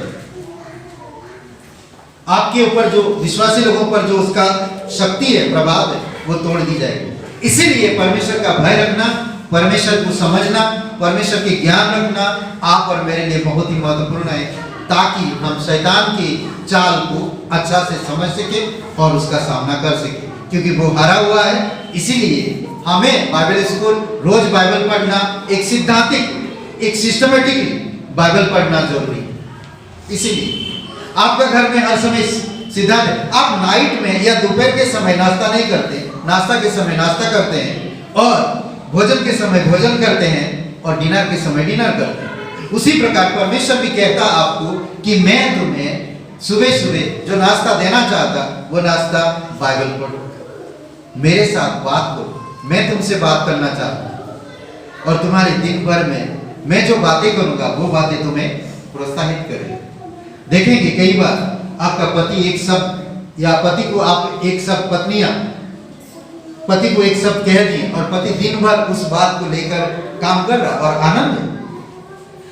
आपके ऊपर जो विश्वासी लोगों पर जो उसका शक्ति है, प्रभाव है, वो तोड़ दी जाएगी। इसीलिए परमेश्वर का भय रखना, परमेश्वर को समझना, परमेश्वर के ज्ञान रखना आप और मेरे लिए बहुत ही महत्वपूर्ण है, ताकि हम शैतान की चाल को अच्छा से समझ सके और उसका सामना कर सके, क्योंकि वो हारा हुआ है। इसीलिए हमें बाइबल स्कूल रोज बाइबल पढ़ना, एक सिद्धांतिक, एक सिस्टमेटिक बाइबल पढ़ना जरूरी है। इसीलिए आपका घर में हर समय सिद्धांत है। आप नाइट में या दोपहर के समय नाश्ता नहीं करते, नाश्ता के समय नाश्ता करते हैं, और भोजन के समय भोजन करते हैं, और डिनर के समय डिनर करते हैं। उसी प्रकार परमेश्वर भी कहता आपको कि मैं तुम्हें सुबह सुबह जो नाश्ता देना चाहता, वो नाश्ता बाइबल पढ़ो, मेरे साथ बात करो, मैं तुमसे बात करना चाहता हूं, और तुम्हारे दिन भर में मैं जो बातें करूंगा वो बातें तुम्हें प्रोत्साहित करेंगी। देखेंगे कई बार आपका पति एक शब्द, या पति को आप एक शब्द, पत्नियां पति को एक शब्द कह दिए, और पति दिन भर उस बात को लेकर काम कर रहा और आनंद है।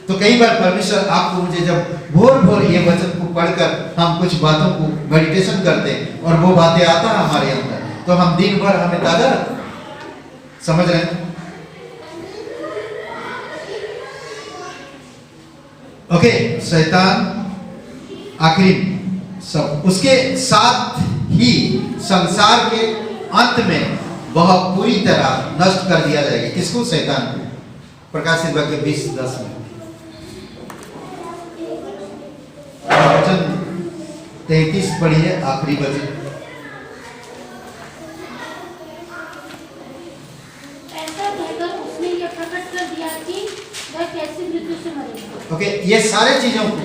तो कई बार परमेश्वर आपको, मुझे जब भोर भोर ये वचन को पढ़कर हम कुछ बातों को मेडिटेशन करते हैं और वो बातें आता है हमारे अंदर, तो हम दिन भर हमें ताजा रखते। समझ रहे हैं? ओके, शैतान आखिरी सब, उसके साथ ही संसार के अंत में वह पूरी तरह नष्ट कर दिया जाएगा। किसको? शैतान को। प्रकाशित वाक्य 20:10 में वचन 33 पढ़िए, आखिरी वचन। ऐसा कहकर उसने यह प्रकट कर दिया कि वह कैसे मृत्यु से मरेगा। ओके, ये सारे चीजों को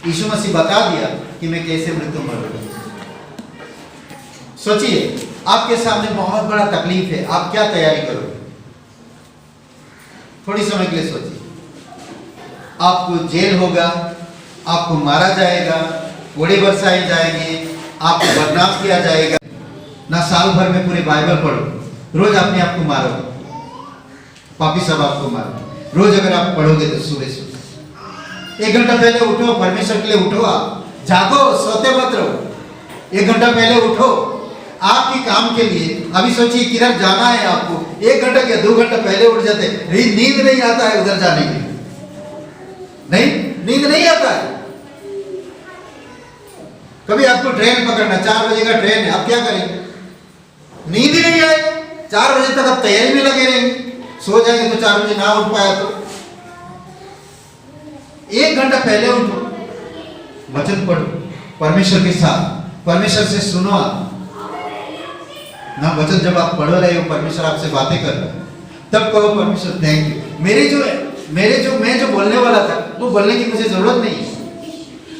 यीशु मसीह बता दिया कि मैं कैसे मृत्यु मरूंगा। सोचिए, आपके सामने बहुत बड़ा तकलीफ है, आप क्या तैयारी करोगे? थोड़ी समय के लिए सोचिए। आपको जेल होगा, आपको मारा जाएगा, कोड़े बरसाए जाएंगे, आपको बदनाम किया जाएगा। ना साल भर में पूरे बाइबल पढ़ो, रोज अपने आप को मारो, पापी सब आपको मारो। रोज अगर आप पढ़ोगे तो सुबह सुबह 1 घंटा पहले उठो, परमेश्वर के लिए उठो, आप जागो, सोते मत रहो। 1 घंटा पहले उठो आपके काम के लिए। अभी सोचिए किधर जाना है आपको, 1 घंटा या 2 घंटा पहले उठ जाते, नींद नहीं आता है उधर जाने के लिए, नहीं, नींद नहीं आता है। कभी आपको ट्रेन पकड़ना, 4 बजे का ट्रेन है, आप क्या करेंगे? नींद ही नहीं आए, 4 बजे तक आप तैयारी में लगे रहेंगे, सो जाएंगे तो 4 बजे ना उठ पाया तो 1 घंटा पहले उठो, वचन पढ़ो, परमेश्वर के साथ, परमेश्वर से सुनो ना। वचन जब आप पढ़ रहे हो, परमेश्वर आपसे बातें कर रहा है, तब कहो परमेश्वर थैंक यू, मैं जो बोलने वाला था वो बोलने की मुझे जरूरत नहीं है।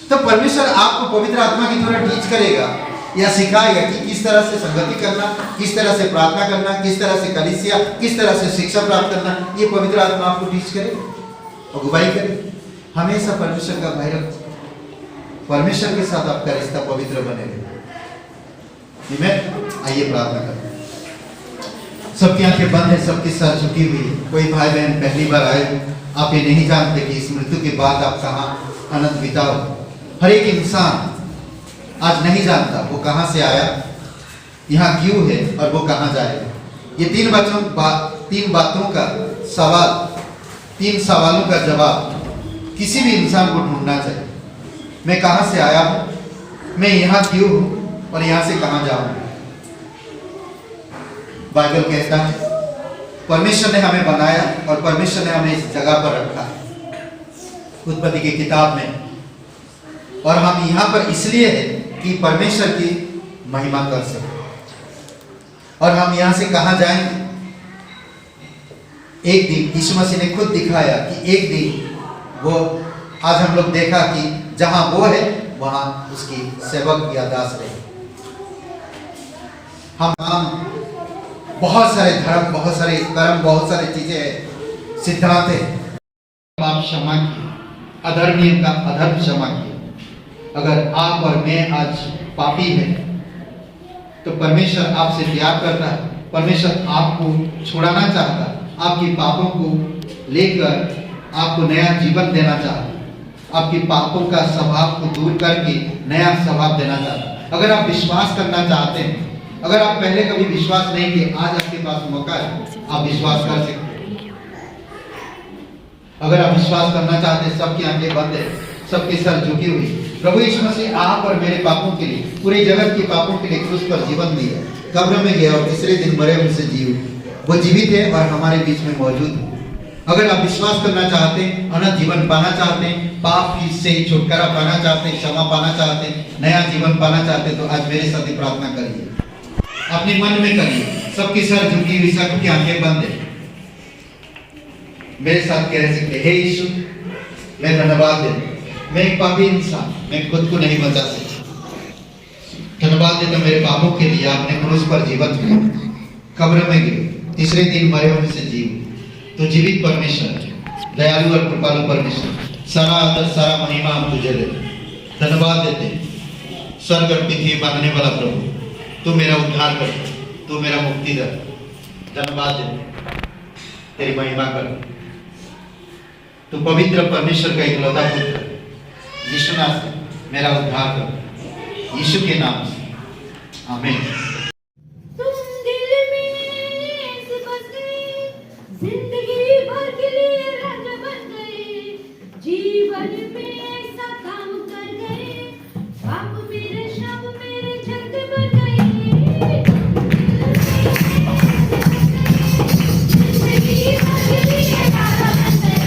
तो परमेश्वर आपको पवित्र आत्मा की तरह टीच करेगा या सिखाएगा कि किस तरह से संगति करना, किस तरह से प्रार्थना करना, किस तरह से कलीसिया, किस तरह से शिक्षा प्राप्त करना। ये पवित्र आत्मा आपको टीच करेगा, अगुवाई करेगा। हमेशा परमेश्वर का भय रखो, परमेश्वर के साथ आपका रिश्ता पवित्र बने रहे। आइए प्रार्थना करें। सबकी आंखें बंद है, सबकी सर झुकी हुई है। कोई भाई बहन पहली बार आए, आप ये नहीं जानते कि इस मृत्यु के बाद आप कहाँ अनंत बिताओ। हर एक इंसान आज नहीं जानता वो कहाँ से आया, यहाँ क्यों है और वो कहाँ जाएगा। ये तीन बातों का सवाल, 3 सवालों का जवाब किसी भी इंसान को ढूंढना चाहिए। मैं कहाँ से आया हूँ, मैं यहाँ क्यों हूँ और यहाँ से कहाँ जाऊँ। बाइबल कहता है परमेश्वर ने हमें बनाया और परमेश्वर ने हमें इस जगह पर रखा है, उत्पत्ति की किताब में। और हम यहाँ पर इसलिए है कि परमेश्वर की महिमा कर सके। और हम यहाँ से कहाँ जाएंगे। एक दिन यीशु मसीह ने खुद दिखाया कि एक दिन वो, आज हम लोग देखा कि जहां वो है वहां उसकी सेवक या दास रहे। हम बहुत सारे धर्म, बहुत सारे कर्म, बहुत सारी चीजें हैं, सिद्धांत है। आप क्षमा किए, अधर्मियों का अधर्म क्षमा किया। अगर आप और मैं आज पापी हैं तो परमेश्वर आपसे प्यार करता है, परमेश्वर आपको छुड़ाना चाहता है, आपके पापों को लेकर आपको नया जीवन देना चाहता है, आपके पापों का स्वभाव को दूर करके नया स्वभाव देना चाहता है। अगर आप विश्वास करना चाहते हैं, अगर आप पहले कभी विश्वास नहीं किए, आज आपके पास मौका है, आप विश्वास कर सकते हैं। अगर आप विश्वास करना चाहते हैं, सबकी आंखें बंद है, सबके सर झुकी हुई, प्रभु यीशु मसीह आप और मेरे पापों के लिए, पूरे जगत के पापों के लिए क्रूस पर जीवन दिया, कब्र में गया और तीसरे दिन मरे उनसे जी उठे। वो जीवित है और हमारे बीच में मौजूद है। अगर आप विश्वास करना चाहते हैं, अनंत जीवन पाना चाहते हैं, पाप से छुटकारा पाना चाहते हैं, क्षमा पाना चाहते हैं, नया जीवन पाना चाहते हैं, तो आज मेरे साथ ही प्रार्थना करिए, अपने मन में करिए। सबकी सर झुकी हुई, सबकी आंखें बंद है। मेरे साथ कह सकते, हे यीशु, मैं धन्यवाद देता, मैं एक पापी इंसान, मैं खुद को नहीं बचा सकता। धन्यवाद देता मेरे पापों के लिए, आपने क्रूस पर जीवन दिया, कब्र में गिरे, तीसरे दिन मरे उनसे जीव। तो जीवित परमेश्वर, दयालु और कृपालु परमेश्वर, सारा आदर, सारा महिमा हम तुझे देते, धन्यवाद देते। स्वर्ग और पृथ्वी बांधने वाला प्रभु, तू मेरा उद्धार कर, तू मेरा मुक्ति दे। धन्यवाद देते, तेरी महिमा कर। तू पवित्र परमेश्वर का इकलौता पुत्र, यीशु नाम से मेरा उद्धार कर, यीशु के नाम से, आमीन। तुम दिल में बस गए, जिंदगी भर के लिए रंग बन गए, जीवन में ऐसा काम कर गए, पाप मेरे शब मेरे छत बन गए। जिंदगी भर के लिए तारा बन गए,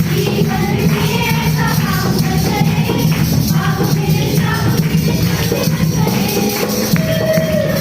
जीवन में ऐसा काम कर गए, पाप मेरे शब मेरे छत बन गए।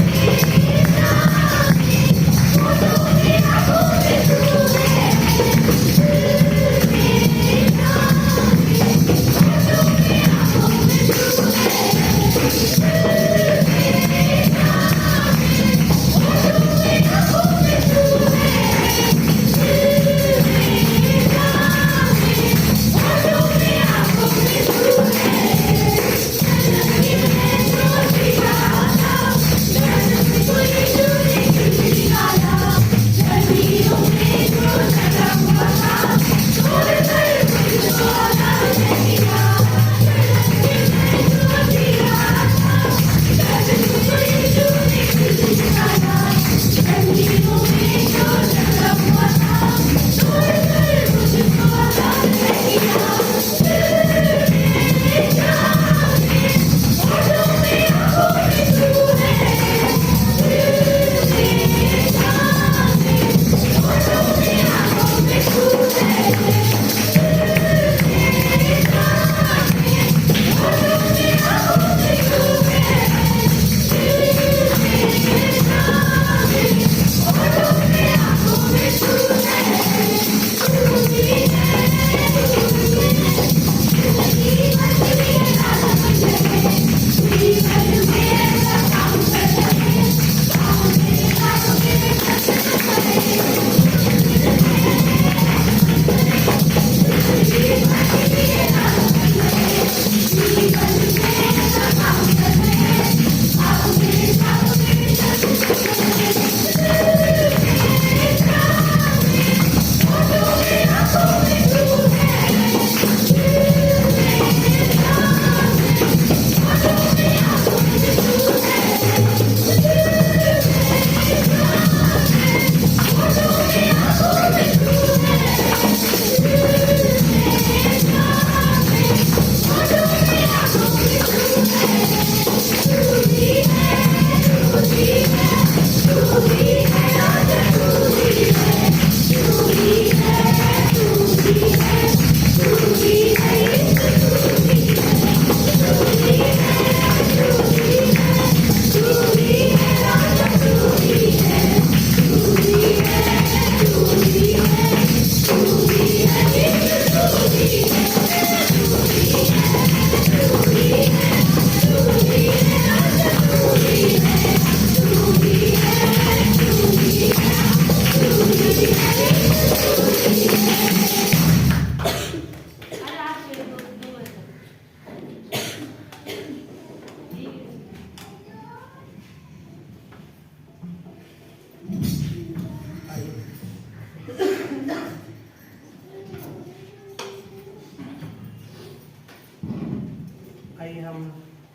आइए हम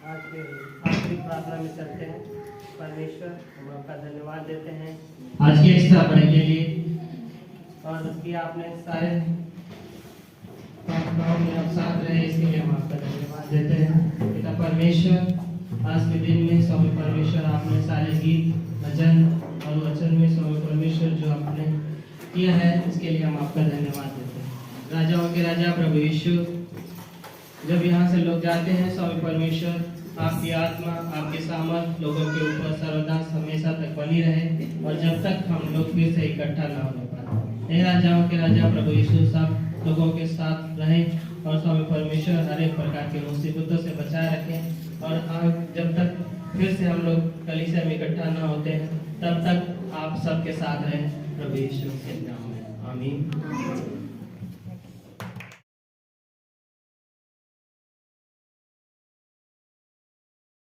आज के आखिरी प्रार्थना में चलते हैं। परमेश्वर, हम आपका धन्यवाद देते हैं आज के इस पढ़ने के लिए, और उसकी आपने सारे प्रार्थनाओं में आप साथ रहे, इसके लिए हम आपका धन्यवाद देते हैं। पिता परमेश्वर, आज के दिन में स्वामी परमेश्वर आपने सारे गीत, भजन और वचन में स्वामी परमेश्वर जो आपने किया है, इसके लिए हम आपका धन्यवाद देते हैं। राजाओं के राजा प्रभु यीशु, जब यहाँ से लोग जाते हैं स्वामी परमेश्वर, आपकी आत्मा, आपकी सामर्थ लोगों के ऊपर सर्वदा हमेशा तक बनी रहे, और जब तक हम लोग फिर से इकट्ठा ना होने पाए। हे राजाओं के राजा प्रभु यीशु, सब लोगों के साथ रहें, और स्वामी परमेश्वर हर एक प्रकार की मुसीबतों से बचाए रखें, और जब तक फिर से हम लोग कलीसिया में इकट्ठा ना होते हैं, तब तक आप सबके साथ रहें। प्रभु यीशु के नाम में आमीन।